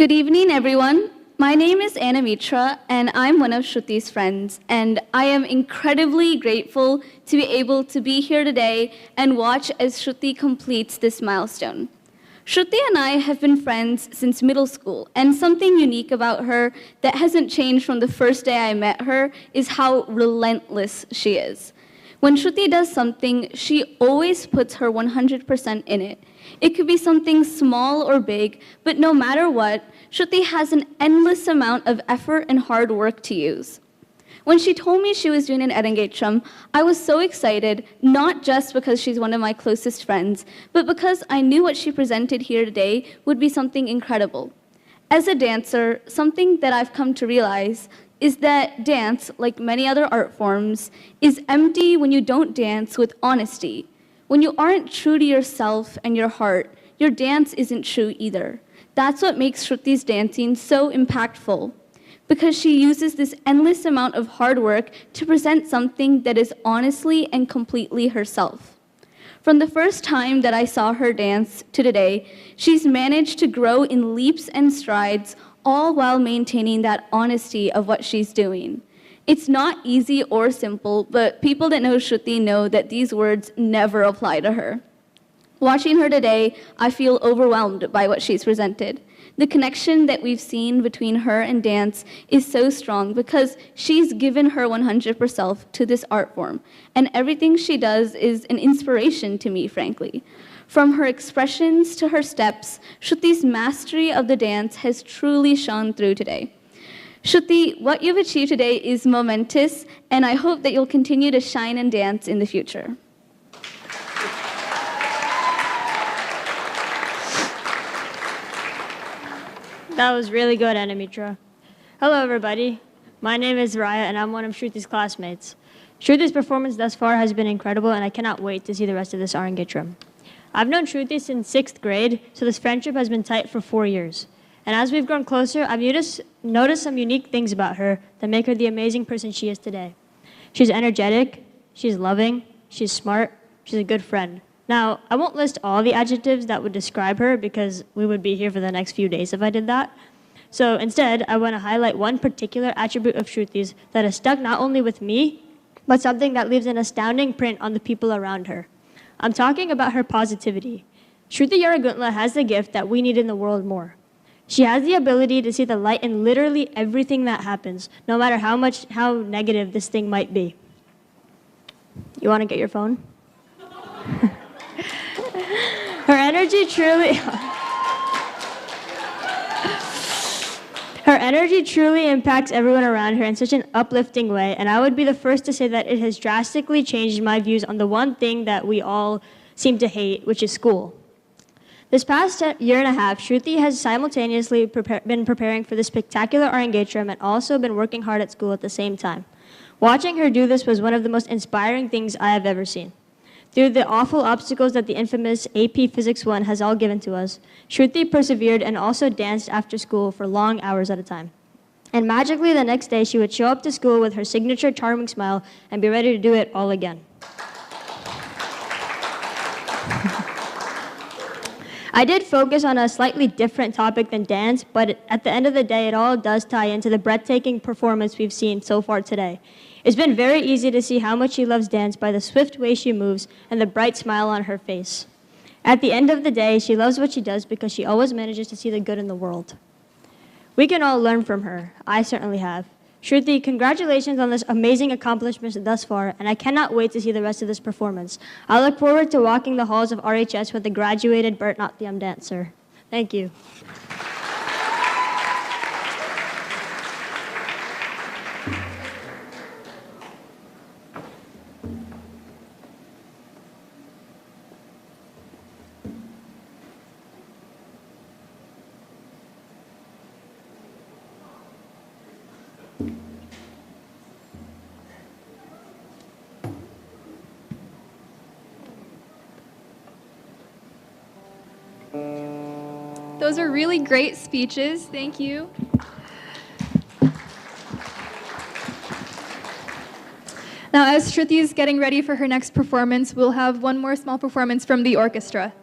Good evening, everyone. My name is Anamitra, and I'm one of Shruti's friends, and I am incredibly grateful to be able to be here today and watch as Shruti completes this milestone. Shruti and I have been friends since middle school, and something unique about her that hasn't changed from the first day I met her is how relentless she is. When Shruti does something, she always puts her 100% in it. It could be something small or big, but no matter what, Shruti has an endless amount of effort and hard work to use. When she told me she was doing an Arangetram, I was so excited, not just because she's one of my closest friends, but because I knew what she presented here today would be something incredible. As a dancer, something that I've come to realize is that dance, like many other art forms, is empty when you don't dance with honesty. When you aren't true to yourself and your heart, your dance isn't true either. That's what makes Shruti's dancing so impactful, because she uses this endless amount of hard work to present something that is honestly and completely herself. From the first time that I saw her dance to today, she's managed to grow in leaps and strides, all while maintaining that honesty of what she's doing. It's not easy or simple, but people that know Shruti know that these words never apply to her. Watching her today, I feel overwhelmed by what she's presented. The connection that we've seen between her and dance is so strong because she's given her 100% to this art form, and everything she does is an inspiration to me, frankly. From her expressions to her steps, Shruti's mastery of the dance has truly shone through today. Shruti, what you've achieved today is momentous, and I hope that you'll continue to shine and dance in the future. That was really good, Anamitra. Hello, everybody. My name is Raya, and I'm one of Shruti's classmates. Shruti's performance thus far has been incredible, and I cannot wait to see the rest of this Arangetram. I've known Shruti since 6th grade, so this friendship has been tight for 4 years. And as we've grown closer, I've noticed some unique things about her that make her the amazing person she is today. She's energetic, she's loving, she's smart, she's a good friend. Now, I won't list all the adjectives that would describe her because we would be here for the next few days if I did that. So instead, I want to highlight one particular attribute of Shruti's that has stuck not only with me, but something that leaves an astounding print on the people around her. I'm talking about her positivity. Shruthi Yarraguntla has the gift that we need in the world more. She has the ability to see the light in literally everything that happens, no matter how negative this thing might be. You want to get your phone? Her energy truly impacts everyone around her in such an uplifting way, and I would be the first to say that it has drastically changed my views on the one thing that we all seem to hate, which is school. This past year and a half, Shruti has simultaneously been preparing for this spectacular Arangetram and also been working hard at school at the same time. Watching her do this was one of the most inspiring things I have ever seen. Through the awful obstacles that the infamous AP Physics 1 has all given to us, Shruti persevered and also danced after school for long hours at a time. And magically the next day, she would show up to school with her signature charming smile and be ready to do it all again. I did focus on a slightly different topic than dance, but at the end of the day, it all does tie into the breathtaking performance we've seen so far today. It's been very easy to see how much she loves dance by the swift way she moves and the bright smile on her face. At the end of the day, she loves what she does because she always manages to see the good in the world. We can all learn from her. I certainly have. Shruthi, congratulations on this amazing accomplishment thus far, and I cannot wait to see the rest of this performance. I look forward to walking the halls of RHS with a graduated Bharatanatyam dancer. Thank you. Those are really great speeches. Thank you. Now, as Shruti is getting ready for her next performance, we'll have one more small performance from the orchestra.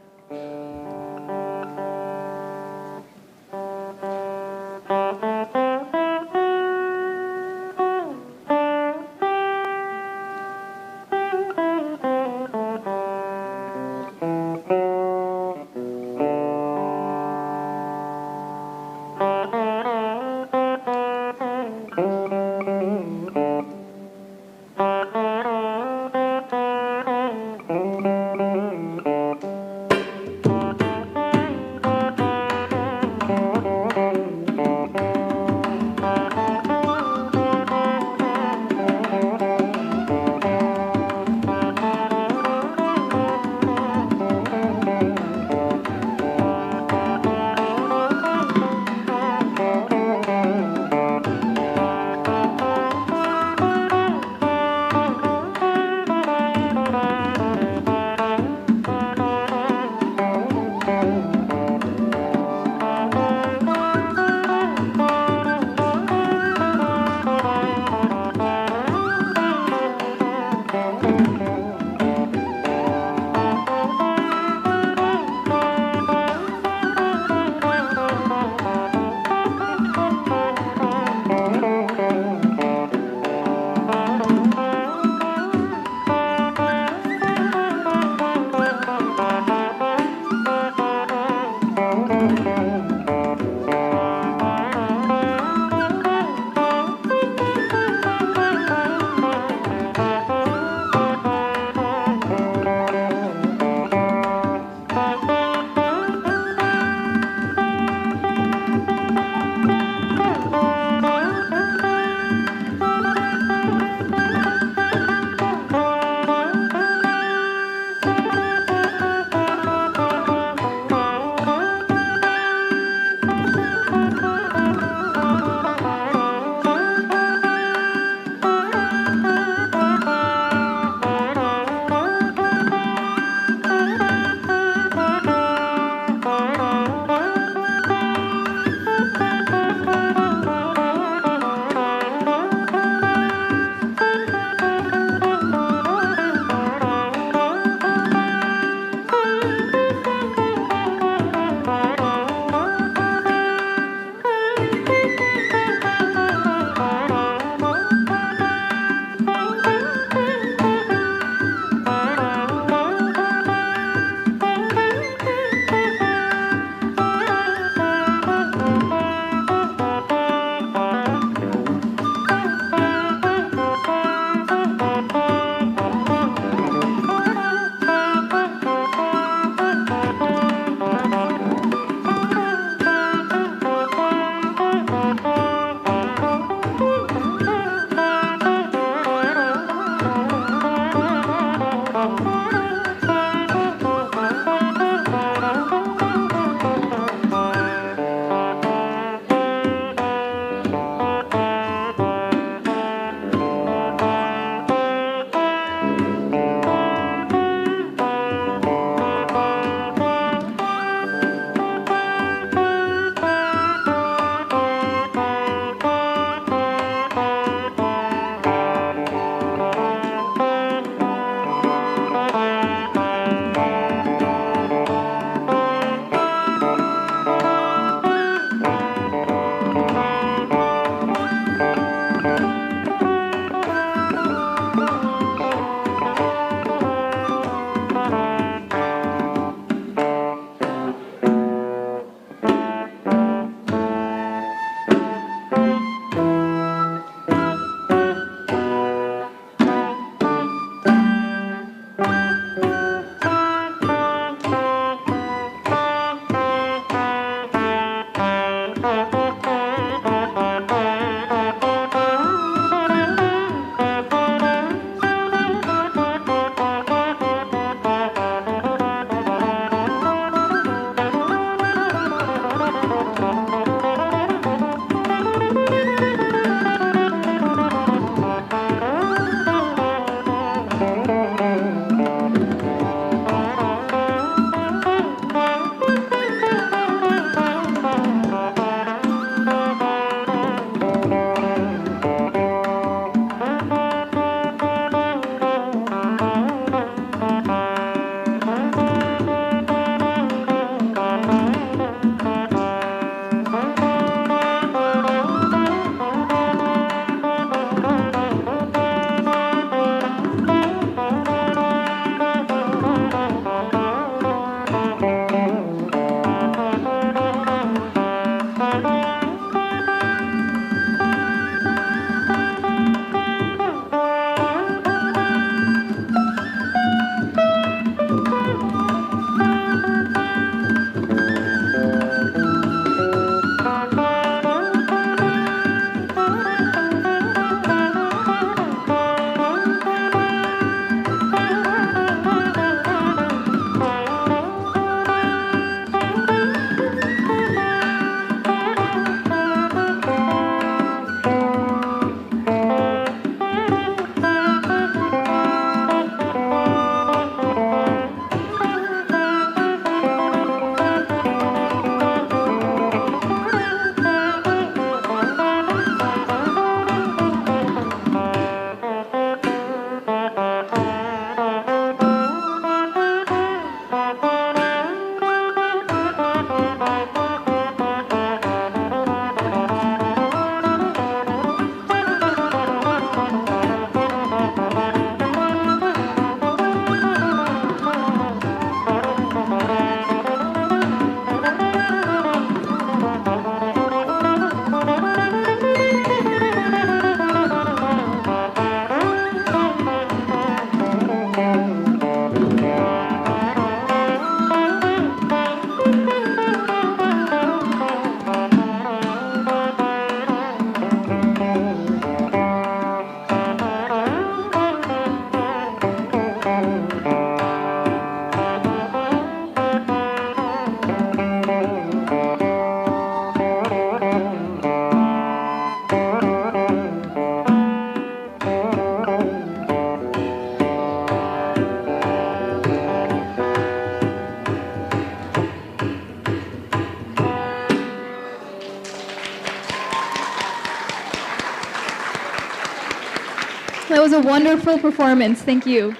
was a wonderful performance. Thank you.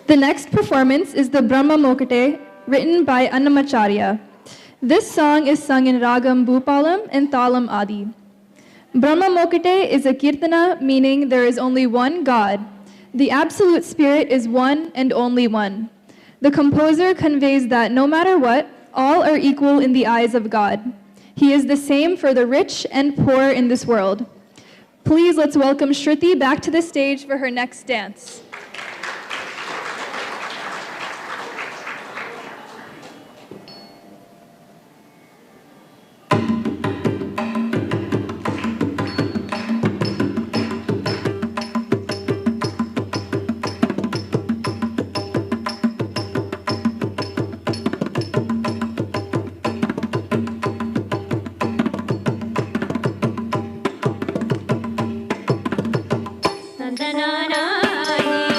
The next performance is the Brahma Mokate, written by Annamacharya. This song is sung in Ragam Bhupalam and Talam Adi. Brahma Mokate is a kirtana, meaning there is only one God. The absolute spirit is one and only one. The composer conveys that no matter what, all are equal in the eyes of God. He is the same for the rich and poor in this world. Please let's welcome Shruti back to the stage for her next dance. Nandanana,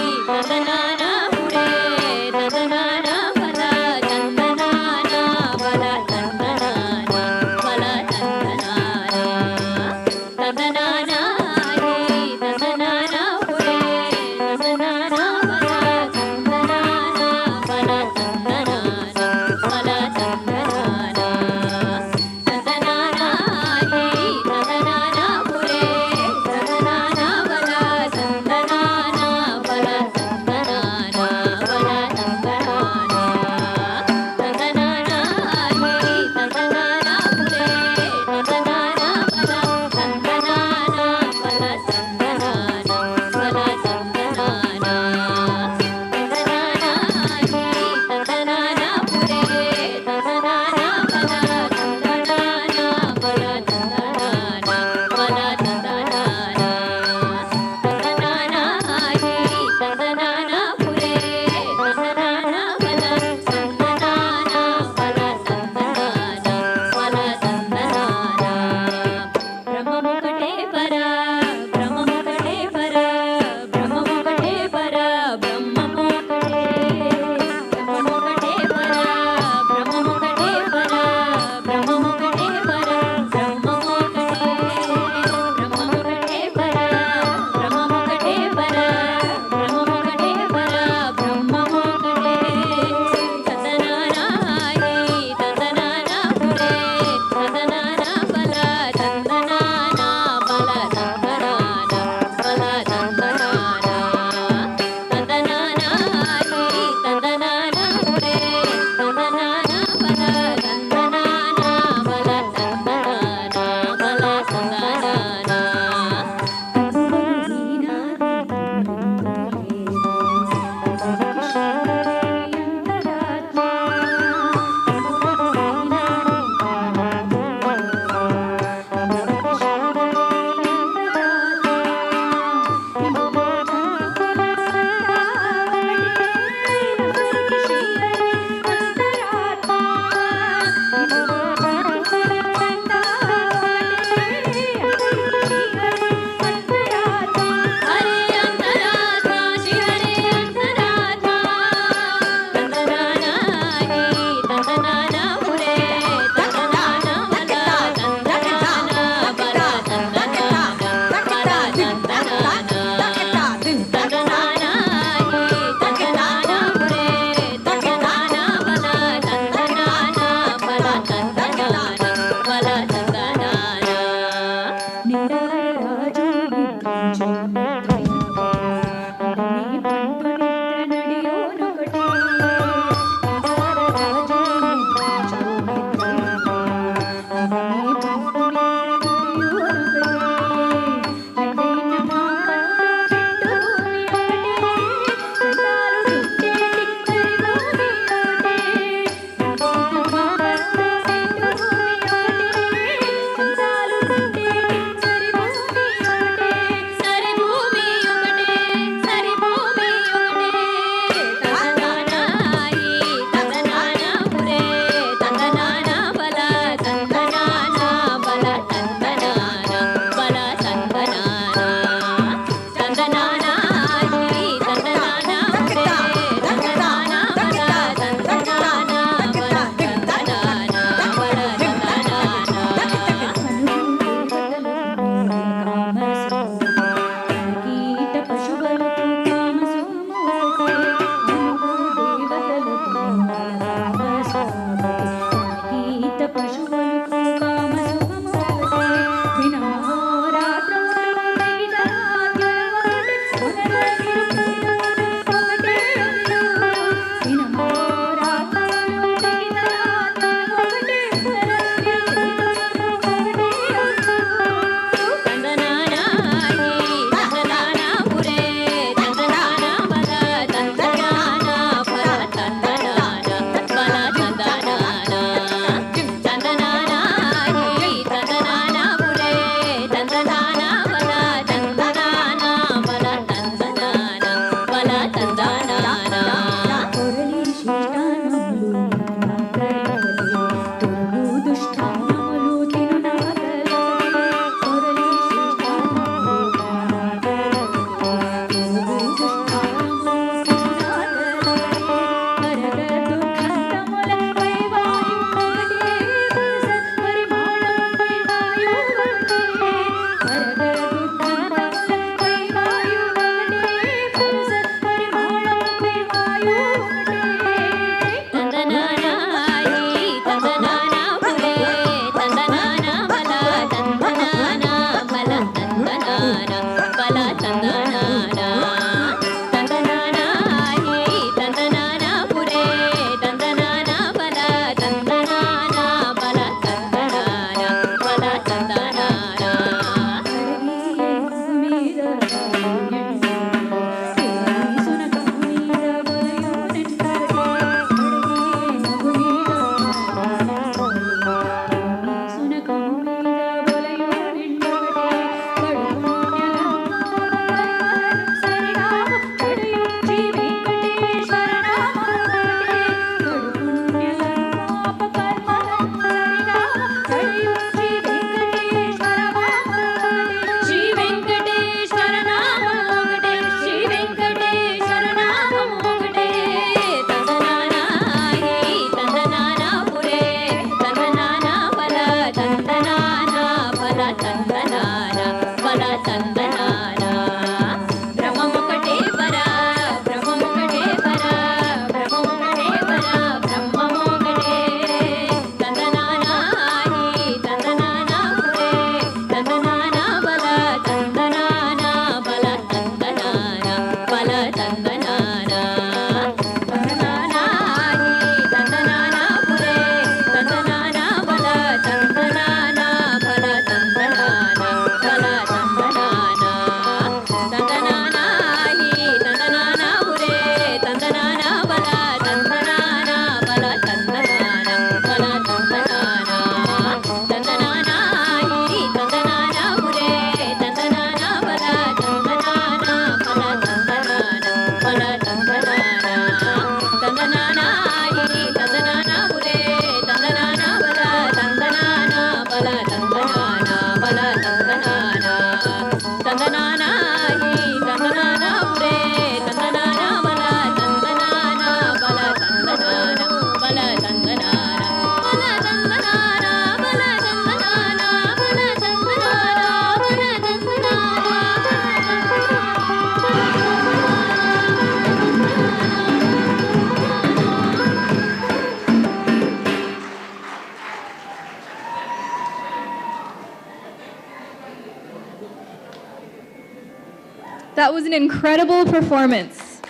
That was an incredible performance.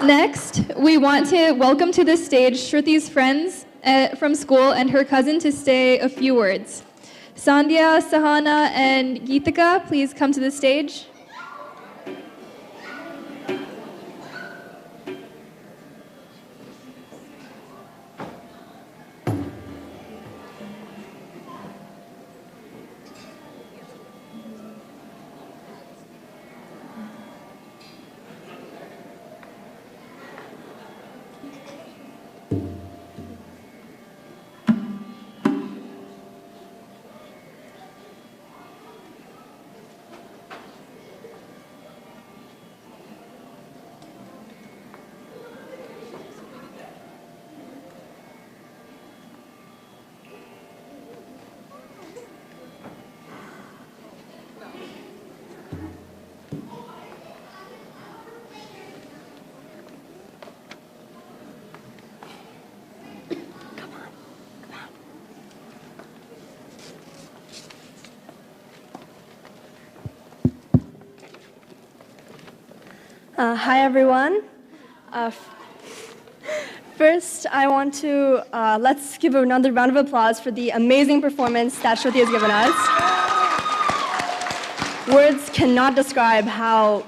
Next, we want to welcome to the stage Shruthi's friends from school and her cousin to say a few words. Sandhya, Sahana, and Geetika, please come to the stage. Hi, everyone. First, I want to let's give another round of applause for the amazing performance that Shruthi has given us. Words cannot describe how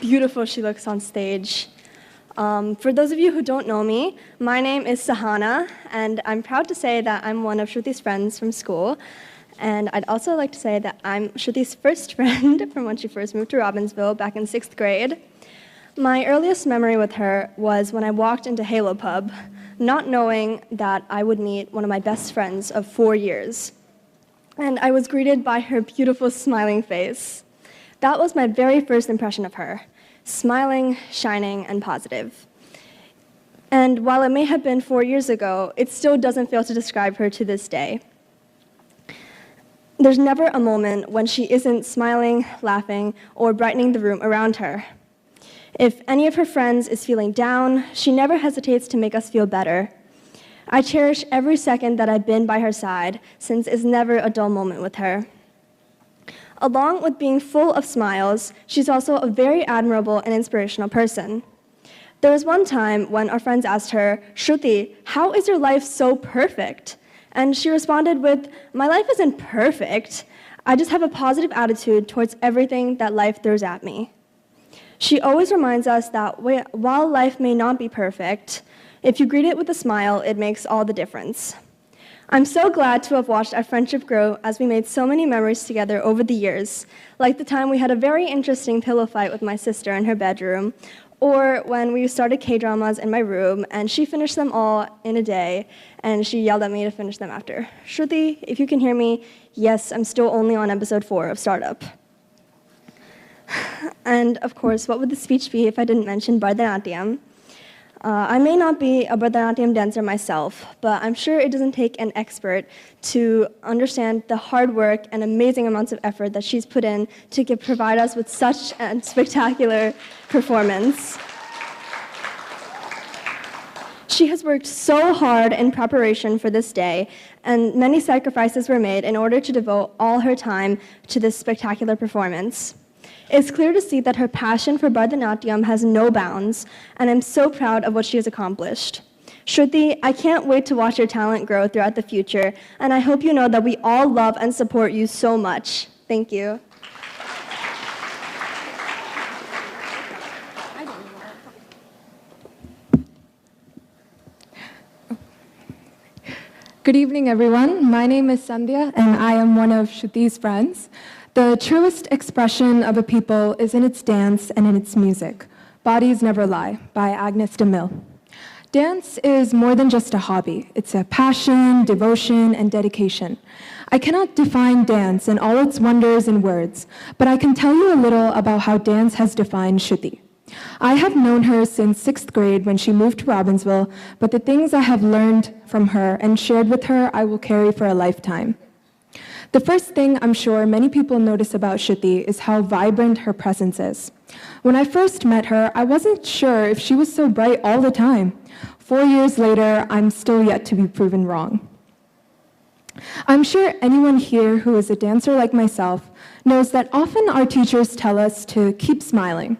beautiful she looks on stage. For those of you who don't know me, my name is Sahana, and I'm proud to say that I'm one of Shruthi's friends from school. And I'd also like to say that I'm Shruthi's first friend from when she first moved to Robbinsville back in 6th grade. My earliest memory with her was when I walked into Halo Pub, not knowing that I would meet one of my best friends of 4 years. And I was greeted by her beautiful smiling face. That was my very first impression of her, smiling, shining, and positive. And while it may have been 4 years ago, it still doesn't fail to describe her to this day. There's never a moment when she isn't smiling, laughing, or brightening the room around her. If any of her friends is feeling down, she never hesitates to make us feel better. I cherish every second that I've been by her side, since it's never a dull moment with her. Along with being full of smiles, she's also a very admirable and inspirational person. There was one time when our friends asked her, "Shruthi, how is your life so perfect?" And she responded with, "My life isn't perfect. I just have a positive attitude towards everything that life throws at me." She always reminds us that while life may not be perfect, if you greet it with a smile, it makes all the difference. I'm so glad to have watched our friendship grow as we made so many memories together over the years, like the time we had a very interesting pillow fight with my sister in her bedroom, or when we started K-dramas in my room, and she finished them all in a day, and she yelled at me to finish them after. Shruthi, if you can hear me, yes, I'm still only on episode 4 of Startup. And of course, what would the speech be if I didn't mention Bharatanatyam? I may not be a Bharatanatyam dancer myself, but I'm sure it doesn't take an expert to understand the hard work and amazing amounts of effort that she's put in to provide us with such a spectacular performance. She has worked so hard in preparation for this day, and many sacrifices were made in order to devote all her time to this spectacular performance. It's clear to see that her passion for Bharatanatyam has no bounds, and I'm so proud of what she has accomplished. Shruthi, I can't wait to watch your talent grow throughout the future, and I hope you know that we all love and support you so much. Thank you. Good evening, everyone. My name is Sandhya, and I am one of Shruthi's friends. The truest expression of a people is in its dance and in its music. Bodies Never Lie by Agnes de Mille. Dance is more than just a hobby. It's a passion, devotion, and dedication. I cannot define dance and all its wonders in words, but I can tell you a little about how dance has defined Shruthi. I have known her since 6th grade when she moved to Robbinsville, but the things I have learned from her and shared with her I will carry for a lifetime. The first thing I'm sure many people notice about Shruthi is how vibrant her presence is. When I first met her, I wasn't sure if she was so bright all the time. 4 years later, I'm still yet to be proven wrong. I'm sure anyone here who is a dancer like myself knows that often our teachers tell us to keep smiling.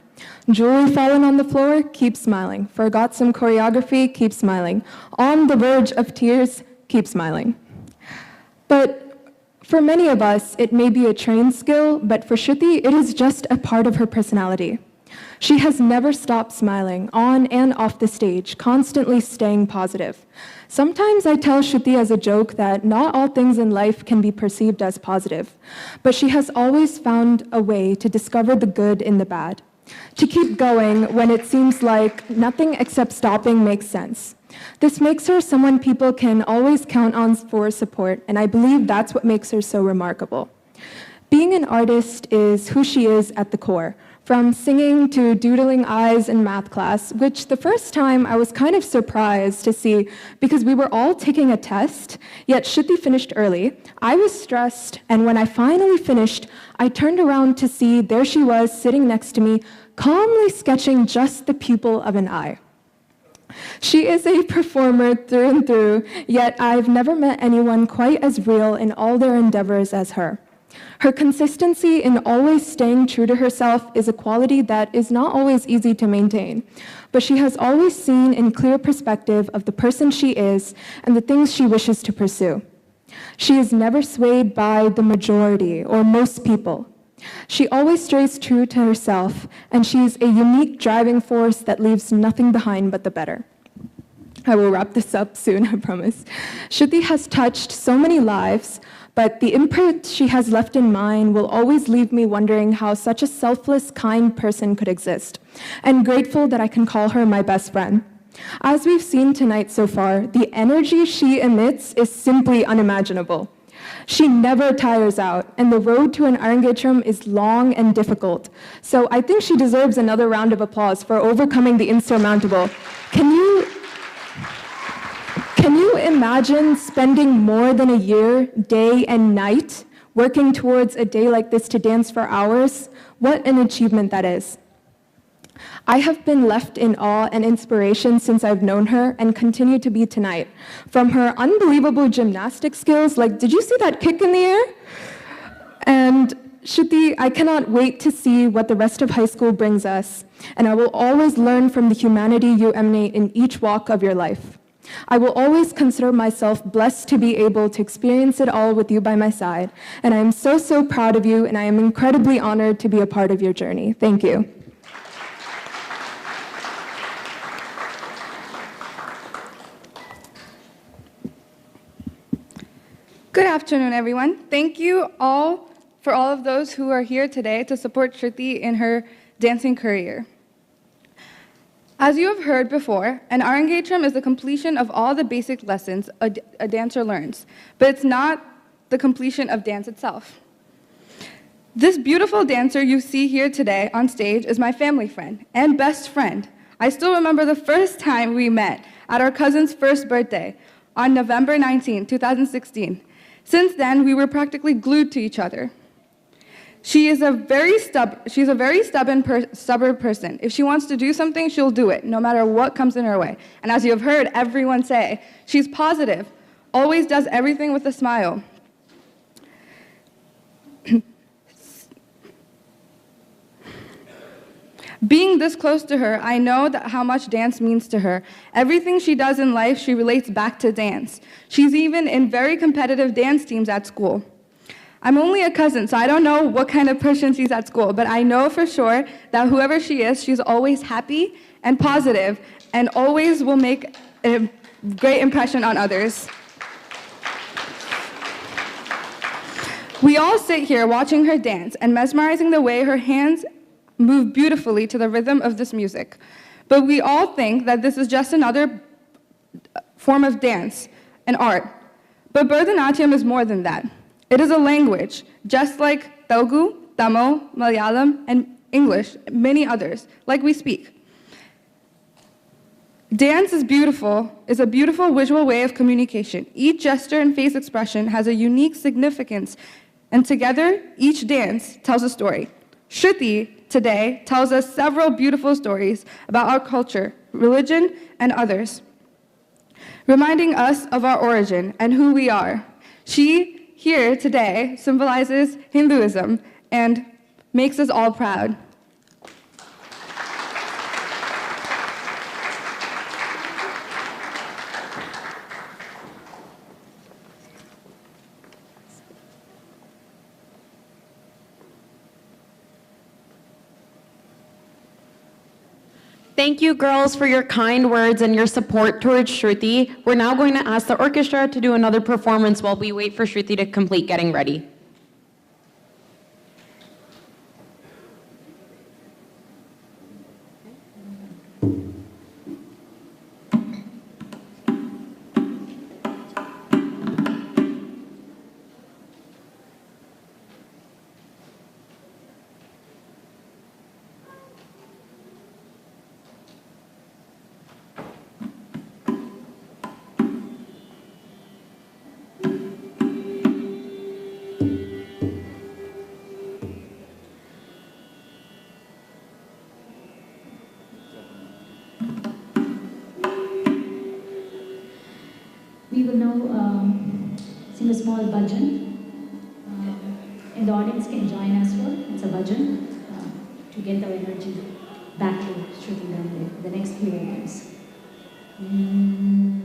Jewelry fallen on the floor, keep smiling. Forgot some choreography, keep smiling. On the verge of tears, keep smiling. But for many of us, it may be a trained skill, but for Shruthi, it is just a part of her personality. She has never stopped smiling, on and off the stage, constantly staying positive. Sometimes I tell Shruthi as a joke that not all things in life can be perceived as positive, but she has always found a way to discover the good in the bad, to keep going when it seems like nothing except stopping makes sense. This makes her someone people can always count on for support, and I believe that's what makes her so remarkable. Being an artist is who she is at the core. From singing to doodling eyes in math class, which the first time I was kind of surprised to see because we were all taking a test, yet Shruthi finished early. I was stressed, and when I finally finished, I turned around to see there she was sitting next to me, calmly sketching just the pupil of an eye. She is a performer through and through, yet I've never met anyone quite as real in all their endeavors as her. Her consistency in always staying true to herself is a quality that is not always easy to maintain, but she has always seen in clear perspective of the person she is and the things she wishes to pursue. She is never swayed by the majority or most people. She always stays true to herself, and she is a unique driving force that leaves nothing behind but the better. I will wrap this up soon, I promise. Shruthi has touched so many lives, but the imprint she has left in mine will always leave me wondering how such a selfless, kind person could exist, and grateful that I can call her my best friend. As we've seen tonight so far, the energy she emits is simply unimaginable. She never tires out, and the road to an Arangetram is long and difficult. So I think she deserves another round of applause for overcoming the insurmountable. Can you imagine spending more than a year, day and night, working towards a day like this to dance for hours? What an achievement that is. I have been left in awe and inspiration since I've known her and continue to be tonight. From her unbelievable gymnastic skills, like, did you see that kick in the air? And Shruthi, I cannot wait to see what the rest of high school brings us, and I will always learn from the humanity you emanate in each walk of your life. I will always consider myself blessed to be able to experience it all with you by my side, and I am so, so proud of you, and I am incredibly honored to be a part of your journey. Thank you. Good afternoon, everyone. Thank you all for all of those who are here today to support Shruthi in her dancing career. As you have heard before, an Arangetram is the completion of all the basic lessons a dancer learns, but it's not the completion of dance itself. This beautiful dancer you see here today on stage is my family friend and best friend. I still remember the first time we met at our cousin's first birthday on November 19, 2016. Since then, we were practically glued to each other. She's a very stubborn person. If she wants to do something, she'll do it, no matter what comes in her way. And as you have heard everyone say, she's positive, always does everything with a smile. Being this close to her, I know how much dance means to her. Everything she does in life, she relates back to dance. She's even in very competitive dance teams at school. I'm only a cousin, so I don't know what kind of person she's at school, but I know for sure that whoever she is, she's always happy and positive and always will make a great impression on others. We all sit here watching her dance and mesmerizing the way her hands move beautifully to the rhythm of this music. But we all think that this is just another form of dance and art. But Bharatanatyam is more than that. It is a language, just like Telugu, Tamil, Malayalam, and English, many others, like we speak. Dance is a beautiful visual way of communication. Each gesture and face expression has a unique significance, and together, each dance tells a story. Shruthi today tells us several beautiful stories about our culture, religion, and others, reminding us of our origin and who we are. She, here today, symbolizes Hinduism and makes us all proud. Thank you, girls, for your kind words and your support towards Shruti. We're now going to ask the orchestra to do another performance while we wait for Shruti to complete getting ready. We will now sing a small bhajan. And the audience can join us for it's a bhajan to get our energy back to Shruti the next few items. Om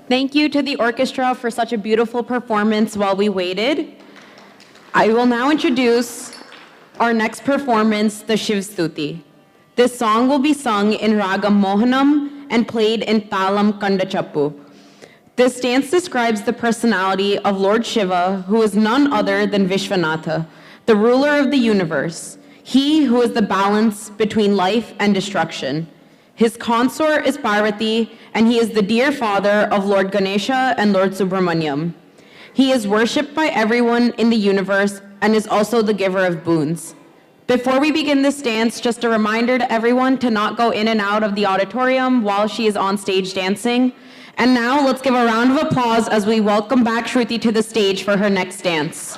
Thank you to the orchestra for such a beautiful performance while we waited. I will now introduce our next performance, the Shiv Stuti. This song will be sung in Ragam Mohanam and played in Talam Kandachappu. This dance describes the personality of Lord Shiva, who is none other than Vishwanatha, the ruler of the universe, he who is the balance between life and destruction. His consort is Parvati, and he is the dear father of Lord Ganesha and Lord Subramanyam. He is worshipped by everyone in the universe and is also the giver of boons. Before we begin this dance, just a reminder to everyone to not go in and out of the auditorium while she is on stage dancing. And now let's give a round of applause as we welcome back Shruti to the stage for her next dance.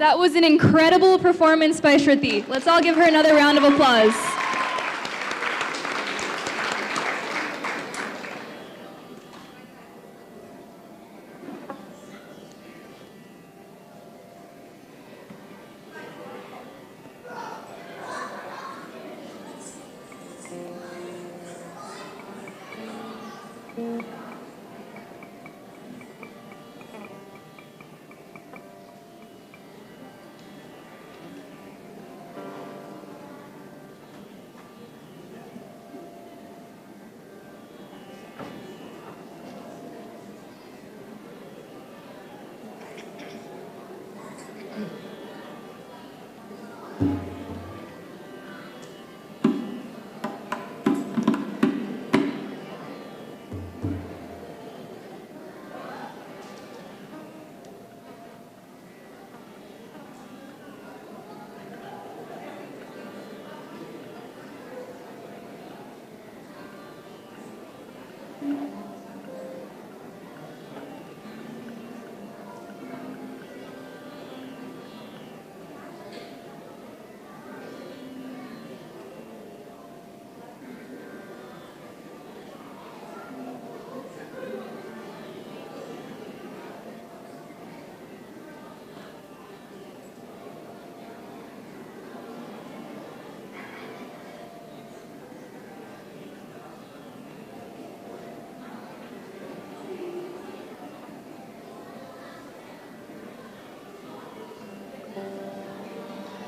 That was an incredible performance by Shruthi. Let's all give her another round of applause.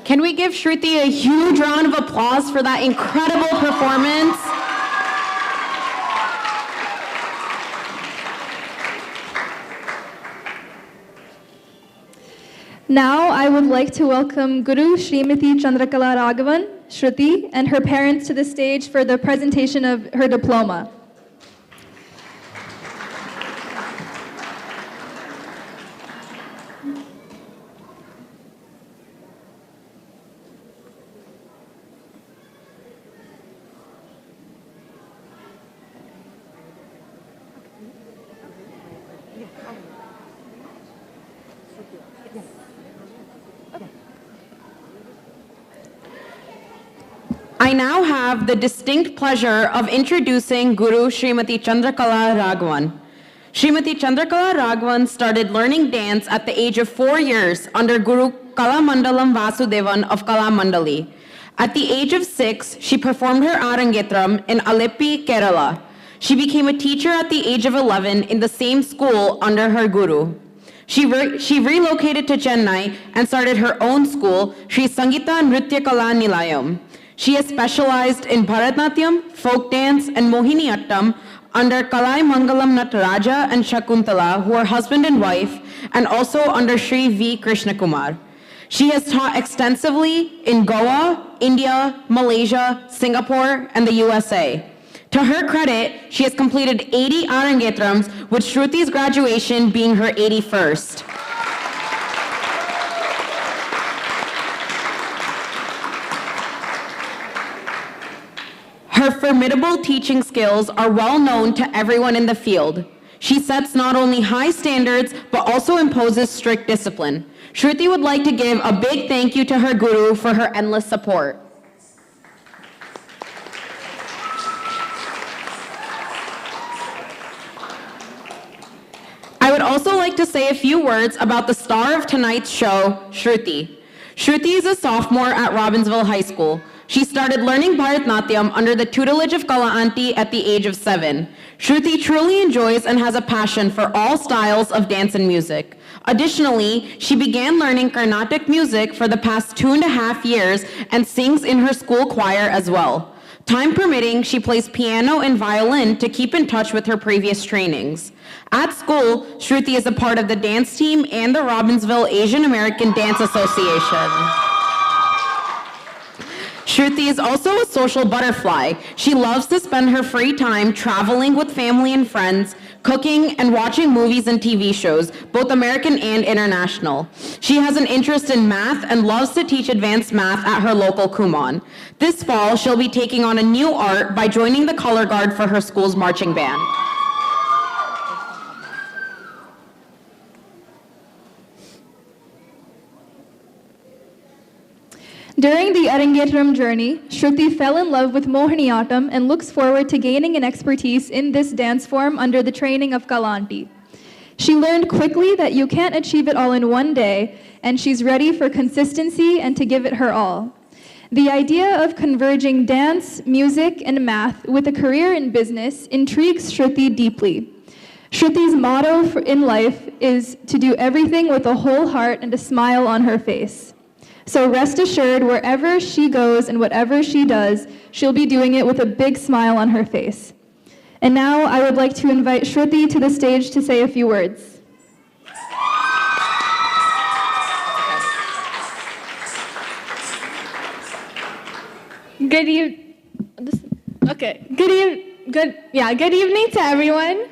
Can we give Shruthi a huge round of applause for that incredible performance? Now I would like to welcome Guru Srimati Chandrakala Raghavan, Shruthi, and her parents to the stage for the presentation of her diploma. I now have the distinct pleasure of introducing Guru Srimati Chandrakala Raghavan. Srimati Chandrakala Raghavan started learning dance at the age of 4 years under Guru Kalamandalam Vasudevan of Kalamandali. At the age of 6, she performed her Arangetram in Aleppi, Kerala. She became a teacher at the age of 11 in the same school under her guru. She relocated to Chennai and started her own school, Sri Sangita Nrityakala Nilayam. She has specialized in Bharatanatyam, folk dance, and Mohiniyattam under Kalai Mangalam Nataraja and Shakuntala, who are husband and wife, and also under Sri V. Krishnakumar. She has taught extensively in Goa, India, Malaysia, Singapore, and the USA. To her credit, she has completed 80 Arangetrams, with Shruti's graduation being her 81st. Her formidable teaching skills are well known to everyone in the field. She sets not only high standards, but also imposes strict discipline. Shruthi would like to give a big thank you to her guru for her endless support. I would also like to say a few words about the star of tonight's show, Shruthi. Shruthi is a sophomore at Robbinsville High School. She started learning Bharatanatyam under the tutelage of Kala Aunty at the age of 7. Shruthi truly enjoys and has a passion for all styles of dance and music. Additionally, she began learning Carnatic music for the past 2.5 years and sings in her school choir as well. Time permitting, she plays piano and violin to keep in touch with her previous trainings. At school, Shruthi is a part of the dance team and the Robbinsville Asian American Dance Association. Shruthi is also a social butterfly. She loves to spend her free time traveling with family and friends, cooking, and watching movies and TV shows, both American and international. She has an interest in math and loves to teach advanced math at her local Kumon. This fall, she'll be taking on a new art by joining the color guard for her school's marching band. During the Arangetram journey, Shruti fell in love with Mohiniyattam and looks forward to gaining an expertise in this dance form under the training of Kalanti. She learned quickly that you can't achieve it all in one day, and she's ready for consistency and to give it her all. The idea of converging dance, music, and math with a career in business intrigues Shruti deeply. Shruti's motto in life is to do everything with a whole heart and a smile on her face. So rest assured, wherever she goes and whatever she does, she'll be doing it with a big smile on her face. And now I would like to invite Shruti to the stage to say a few words. Good evening to everyone.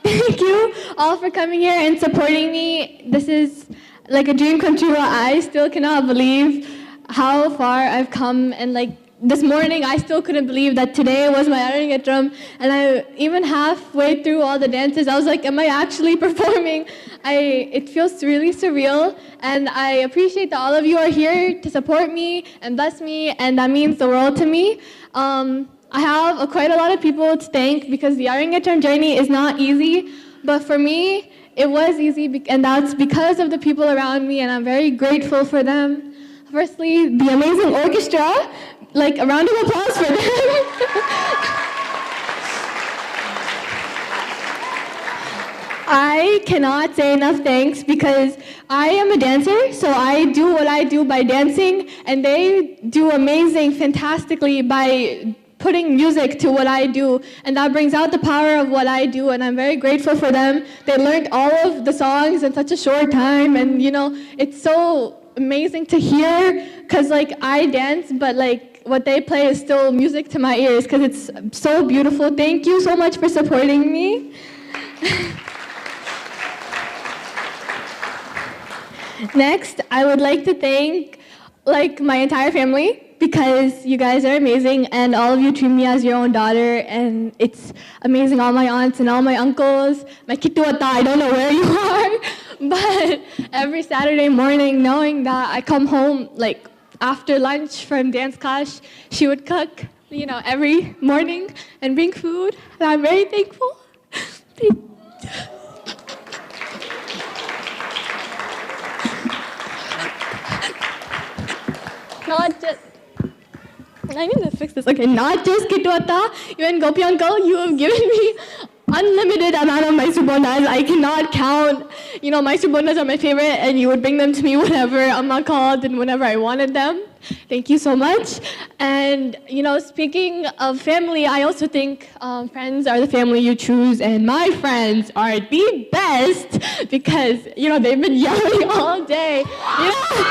Thank you all for coming here and supporting me. This is like a dream come true. I still cannot believe how far I've come, and like this morning I still couldn't believe that today was my Arangetram, and I even halfway through all the dances I was like, am I actually performing? It feels really surreal, and I appreciate that all of you are here to support me and bless me, and that means the world to me. I have quite a lot of people to thank because the Arangetram journey is not easy, but for me it was easy, and that's because of the people around me, and I'm very grateful for them. Firstly, the amazing orchestra, like a round of applause for them. I cannot say enough thanks because I am a dancer, so I do what I do by dancing, and they do amazing, fantastically by putting music to what I do, and that brings out the power of what I do, and I'm very grateful for them. They learned all of the songs in such a short time, and you know, it's so amazing to hear, because like I dance, but like what they play is still music to my ears, because it's so beautiful. Thank you so much for supporting me. Next, I would like to thank like my entire family, because you guys are amazing, and all of you treat me as your own daughter, and it's amazing. All my aunts and all my uncles, my kituata, I don't know where you are, but every Saturday morning, knowing that I come home like after lunch from dance class, she would cook, you know, every morning and bring food, and I'm very thankful. Not just, I need to fix this. Okay, not just Kituata, even Gopi uncle, you have given me unlimited amount of Mysore bondas. I cannot count. You know, Mysore bondas are my favorite, and you would bring them to me whenever Amma called and whenever I wanted them. Thank you so much. And you know, speaking of family, I also think friends are the family you choose, and my friends are the best because you know they've been yelling all day. You know.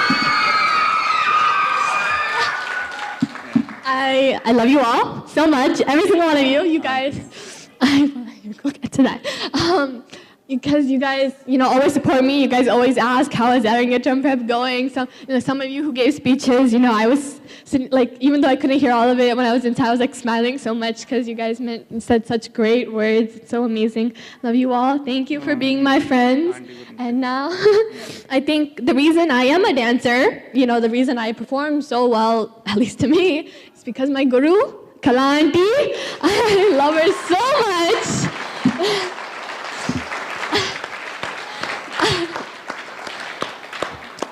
I love you all so much, every single one of you. You guys, we'll get to that. Because you guys, you know, always support me. You guys always ask, how is Arangetram prep going? Some of you who gave speeches, you know, I was like, even though I couldn't hear all of it when I was inside, I was like smiling so much because you guys said such great words. It's so amazing. Love you all. Thank you for being my friends. And now, I think the reason I am a dancer, you know, the reason I perform so well, at least to me, is because my guru, Kalanti, I love her so much.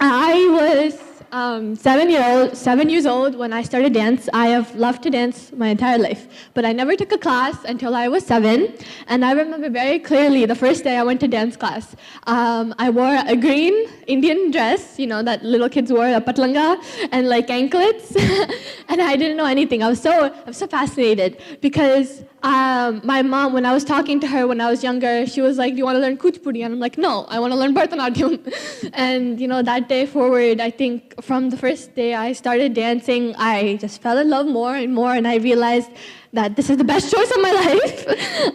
I was 7 years old when I started dance. I have loved to dance my entire life, but I never took a class until I was 7. And I remember very clearly the first day I went to dance class. I wore a green Indian dress, you know, that little kids wore, a patlanga, and like anklets, and I didn't know anything. I was so fascinated because my mom, when I was talking to her when I was younger, she was like, do you want to learn Kuchipudi? And I'm like, no, I want to learn Bharatanatyam. And you know, that day forward, I think from the first day I started dancing, I just fell in love more and more, and I realized that this is the best choice of my life.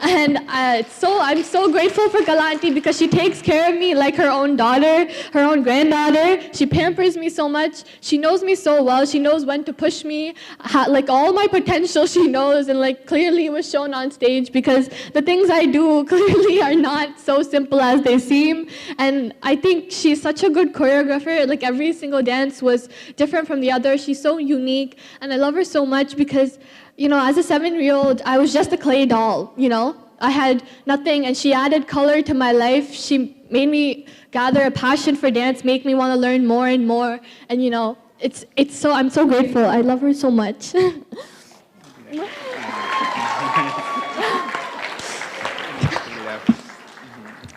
And I'm so grateful for Kala auntie because she takes care of me like her own daughter, her own granddaughter. She pampers me so much. She knows me so well. She knows when to push me. Like all my potential she knows, and like clearly was shown on stage because the things I do clearly are not so simple as they seem. And I think she's such a good choreographer. Like every single dance was different from the other. She's so unique, and I love her so much because, you know, as a 7-year-old, I was just a clay doll, you know? I had nothing, and she added color to my life. She made me gather a passion for dance, make me want to learn more and more. And, you know, I'm so grateful. I love her so much.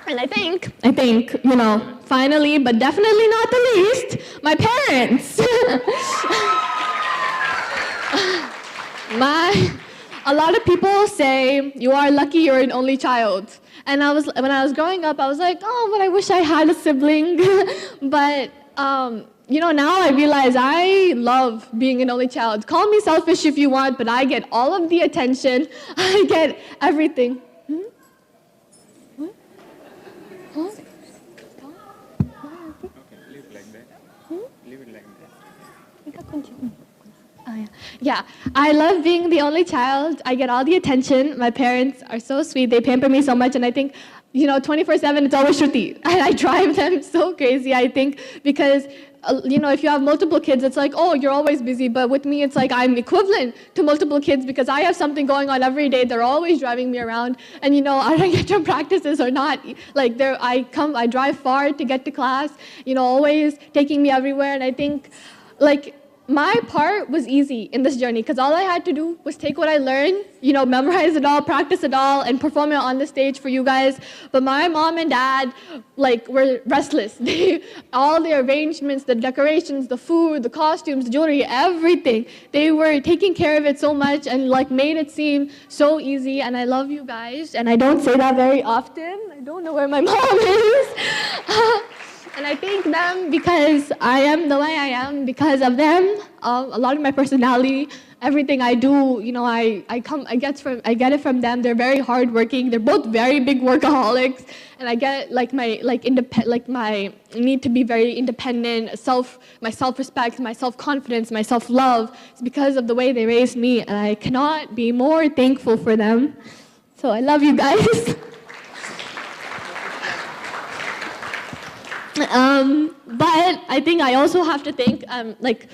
And I think, you know, finally, but definitely not the least, my parents. A lot of people say you are lucky you're an only child. And when I was growing up, I was like, oh, but I wish I had a sibling. But, you know, now I realize I love being an only child. Call me selfish if you want, but I get all of the attention. I get everything. Yeah, I love being the only child. I get all the attention. My parents are so sweet. They pamper me so much, and I think, you know, 24/7, it's always Shruti. And I drive them so crazy, I think, because, you know, if you have multiple kids, it's like, oh, you're always busy. But with me, it's like I'm equivalent to multiple kids because I have something going on every day. They're always driving me around. And, you know, Arangetram practices are not, like, I drive far to get to class, you know, always taking me everywhere. And I think, like, my part was easy in this journey because all I had to do was take what I learned, you know, memorize it all, practice it all, and perform it on the stage for you guys. But my mom and dad, like, were restless. All the arrangements, the decorations, the food, the costumes, the jewelry, everything. They were taking care of it so much and, like, made it seem so easy. And I love you guys. And I don't say that very often. I don't know where my mom is. And I thank them because I am the way I am because of them. A lot of my personality, everything I do, you know, I get it from them. They're very hardworking. They're both very big workaholics, and I get my need to be very independent, my self-respect, my self-confidence, my self-love. It's because of the way they raised me, and I cannot be more thankful for them. So I love you guys. But I think I also have to thank, like,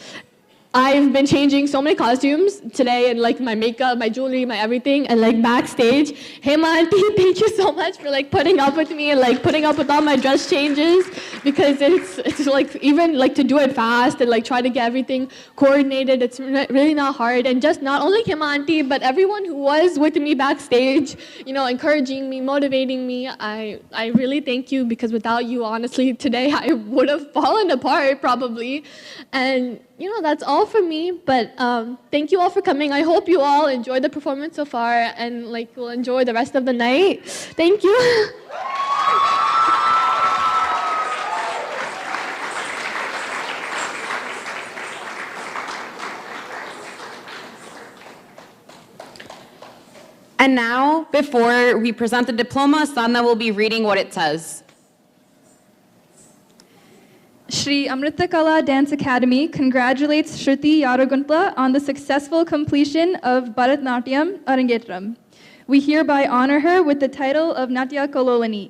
I've been changing so many costumes today, and like my makeup, my jewelry, my everything, and like backstage. Hey, Ma auntie, thank you so much for like putting up with me and like putting up with all my dress changes, because it's like even like to do it fast and like try to get everything coordinated. It's really not hard, and just not only Hey, Ma auntie, but everyone who was with me backstage, you know, encouraging me, motivating me. I really thank you, because without you, honestly, today I would have fallen apart probably, and. You know, that's all from me, but thank you all for coming. I hope you all enjoyed the performance so far and like will enjoy the rest of the night. Thank you. And now, before we present the diploma, Sadhana will be reading what it says. Shri Amruthakala Dance Academy congratulates Shruthi Yarraguntla on the successful completion of Bharatanatyam Arangetram. We hereby honor her with the title of Natya Kololani.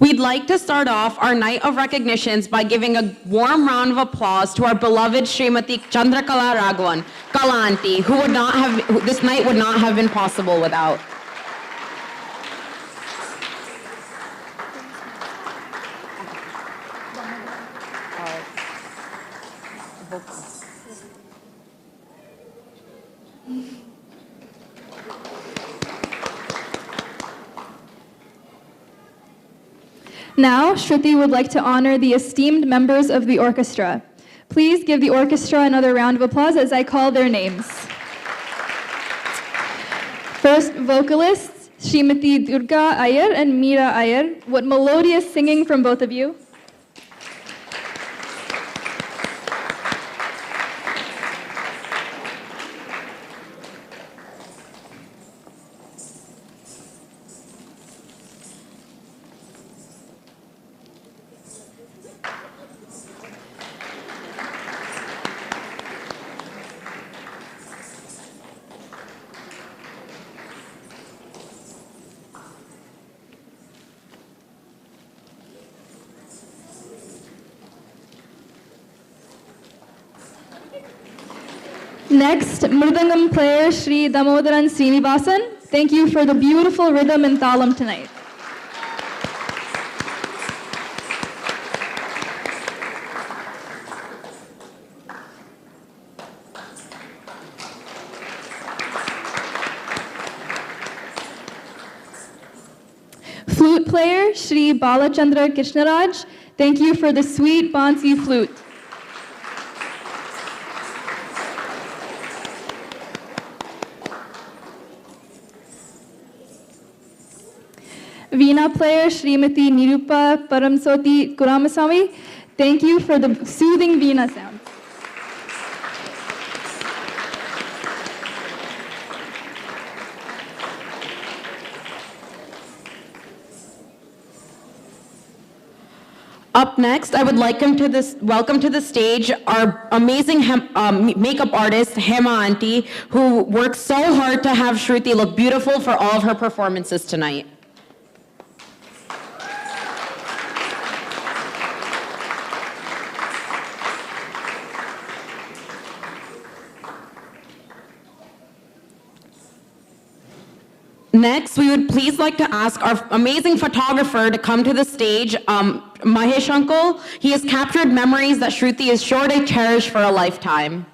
We'd like to start off our night of recognitions by giving a warm round of applause to our beloved Srimati Chandrakala Raghavan, Kala Aunty, this night would not have been possible without. Now, Shruti would like to honor the esteemed members of the orchestra. Please give the orchestra another round of applause as I call their names. First, vocalists, Srimati Durga Iyer and Meera Iyer. What melodious singing from both of you. Next, Mridangam player Sri Damodaran Srinivasan. Thank you for the beautiful rhythm and thalam tonight. Flute player Sri Balachandra Krishnaraj. Thank you for the sweet Bansi flute. Veena player Srimati Nirupa Paramsoti Kuramasamy. Thank you for the soothing Veena sound. Up next, I would like welcome to the stage our amazing makeup artist, Hema Aunty, who works so hard to have Shruti look beautiful for all of her performances tonight. Next, we would please like to ask our amazing photographer to come to the stage, Mahesh Uncle. He has captured memories that Shruti is sure to cherish for a lifetime.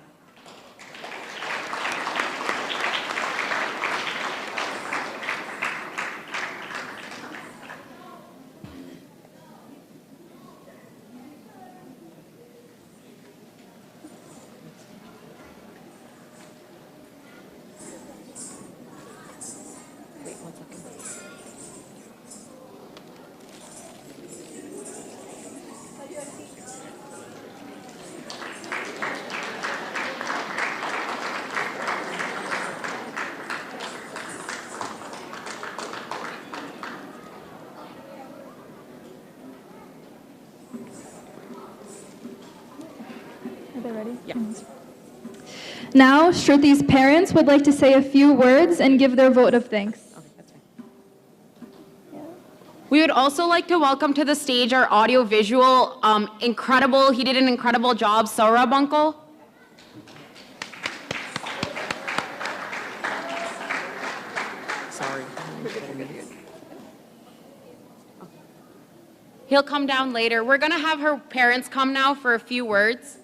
Now, Shruti's parents would like to say a few words and give their vote of thanks. We would also like to welcome to the stage our audio-visual, he did an incredible job, Saurabh Uncle. Sorry. He'll come down later. We're gonna have her parents come now for a few words.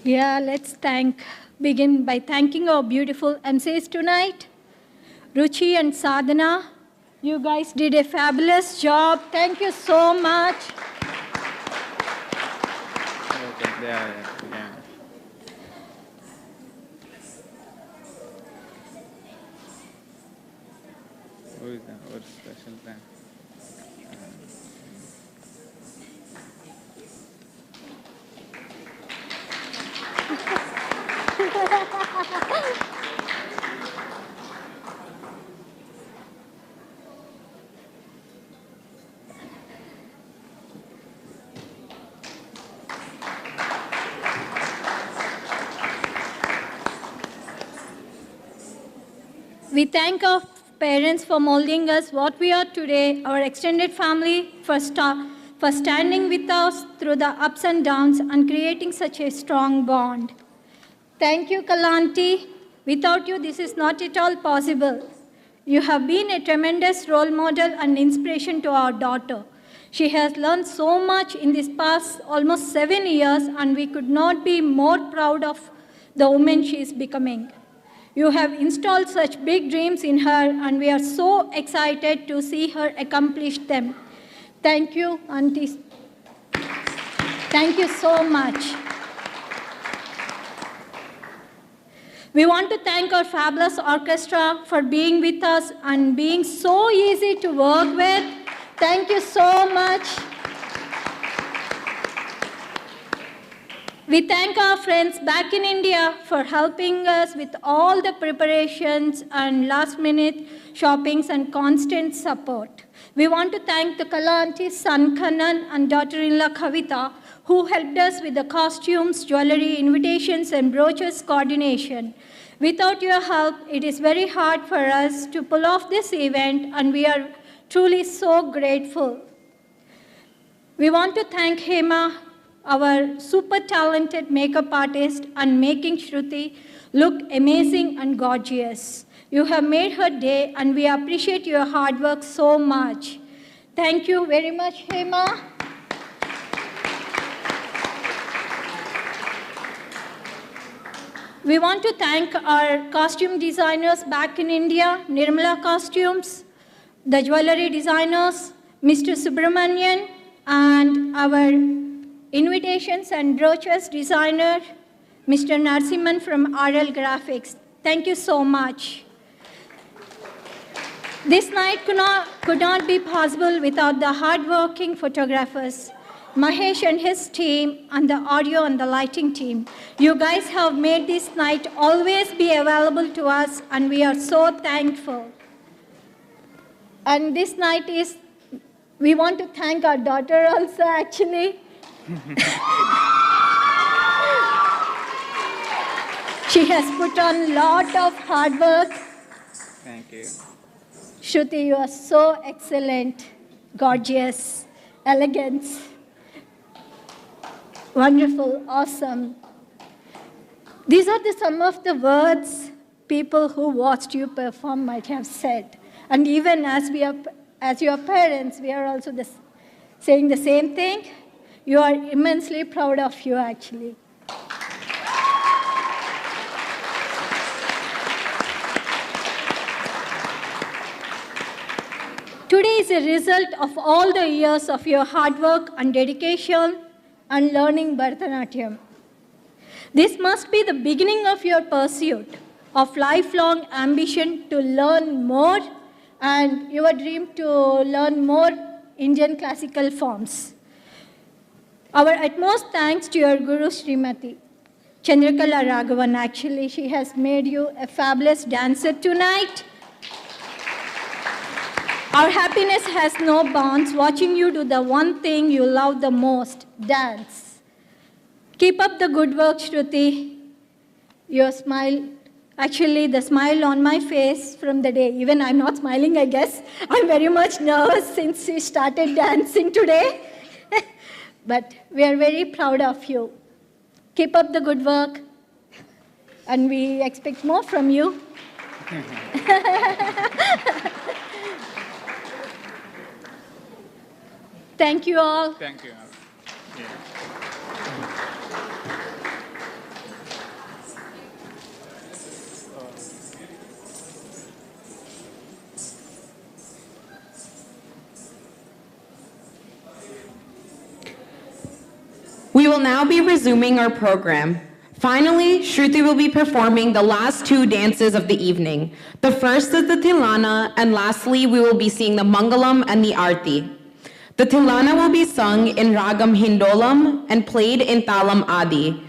Yeah, let's begin by thanking our beautiful MCs tonight. Ruchi and Sadhana, you guys did a fabulous job. Thank you so much. Okay, yeah. Who is that? What special plan? We thank our parents for molding us what we are today, our extended family for standing with us through the ups and downs and creating such a strong bond. Thank you, Kalanti. Without you, this is not at all possible. You have been a tremendous role model and inspiration to our daughter. She has learned so much in this past almost 7 years, and we could not be more proud of the woman she is becoming. You have installed such big dreams in her, and we are so excited to see her accomplish them. Thank you, aunties. Thank you so much. We want to thank our fabulous orchestra for being with us and being so easy to work with. Thank you so much. We thank our friends back in India for helping us with all the preparations and last-minute shoppings and constant support. We want to thank the Kalanti's son Kanan and daughter-in-law Kavita, who helped us with the costumes, jewelry, invitations, and brochures coordination. Without your help, it is very hard for us to pull off this event, and we are truly so grateful. We want to thank Hema, our super talented makeup artist, and making Shruti look amazing and gorgeous. You have made her day, and we appreciate your hard work so much. Thank you very much, Hema. We want to thank our costume designers back in India, Nirmala Costumes, the jewelry designers, Mr. Subramanian, and our invitations and brochures designer, Mr. Narsimhan from RL Graphics. Thank you so much. This night could not be possible without the hardworking photographers, Mahesh and his team, and the audio and the lighting team. You guys have made this night always be available to us, and we are so thankful. And this night we want to thank our daughter also, actually. She has put on a lot of hard work. Thank you. Shruti, you are so excellent, gorgeous, elegant, wonderful, awesome. These are some of the words people who watched you perform might have said. And even as your parents, we are also saying the same thing. You are immensely proud of you, actually. Today is a result of all the years of your hard work and dedication and learning Bharatanatyam. This must be the beginning of your pursuit of lifelong ambition to learn more and your dream to learn more Indian classical forms. Our utmost thanks to your Guru Srimati Chandrakala Raghavan. Actually, she has made you a fabulous dancer tonight. Our happiness has no bounds watching you do the one thing you love the most, dance. Keep up the good work, Shruti. Your smile, actually the smile on my face from the day, even I'm not smiling, I guess. I'm very much nervous since you started dancing today. But we are very proud of you. Keep up the good work, and we expect more from you. Thank you all. Thank you. Yeah. We will now be resuming our program. Finally, Shruti will be performing the last two dances of the evening. The first is the Tilana, and lastly, we will be seeing the Mangalam and the Aarti. The Tilana will be sung in Ragam Hindolam and played in Talam Adi.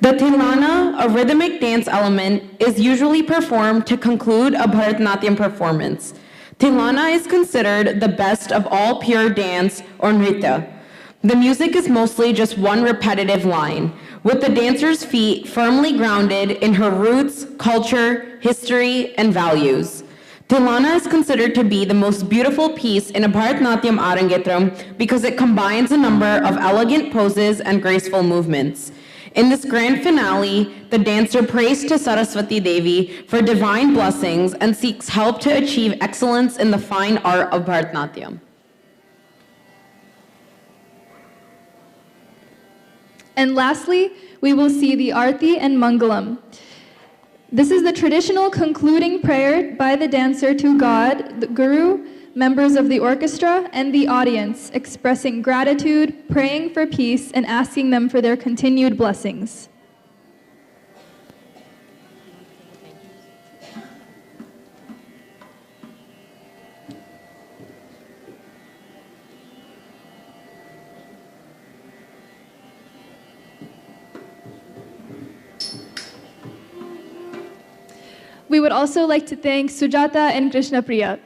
The Tilana, a rhythmic dance element, is usually performed to conclude a Bharatanatyam performance. Tilana is considered the best of all pure dance or nritya. The music is mostly just one repetitive line, with the dancer's feet firmly grounded in her roots, culture, history, and values. Tilana is considered to be the most beautiful piece in a Bharatanatyam Arangetram because it combines a number of elegant poses and graceful movements. In this grand finale, the dancer prays to Saraswati Devi for divine blessings and seeks help to achieve excellence in the fine art of Bharatanatyam. And lastly, we will see the Arti and Mangalam. This is the traditional concluding prayer by the dancer to God, the Guru, members of the orchestra, and the audience, expressing gratitude, praying for peace, and asking them for their continued blessings. We would also like to thank Sujata and Krishna Priya.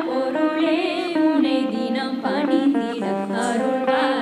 பொருளே உனை தினம் பணிந்திட அருள்வாய்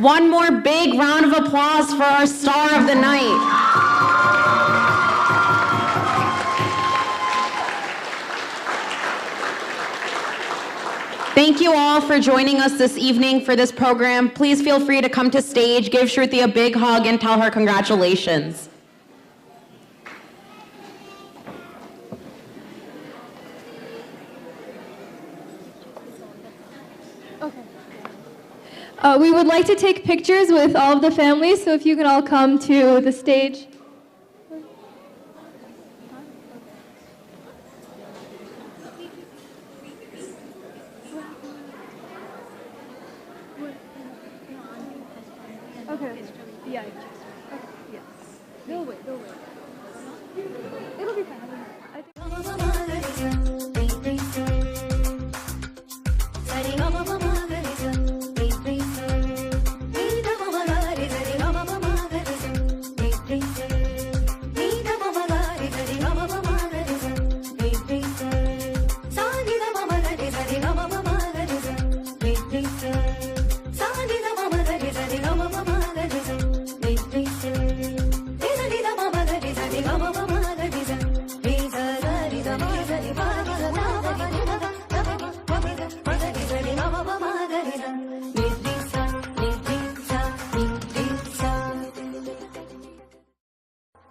One more big round of applause for our star of the night. Thank you all for joining us this evening for this program. Please feel free to come to stage, give Shruthi a big hug, and tell her congratulations. We would like to take pictures with all of the families, so if you can all come to the stage. Okay. Yeah. Okay. Yes. They'll wait. It'll be fine.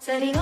Sari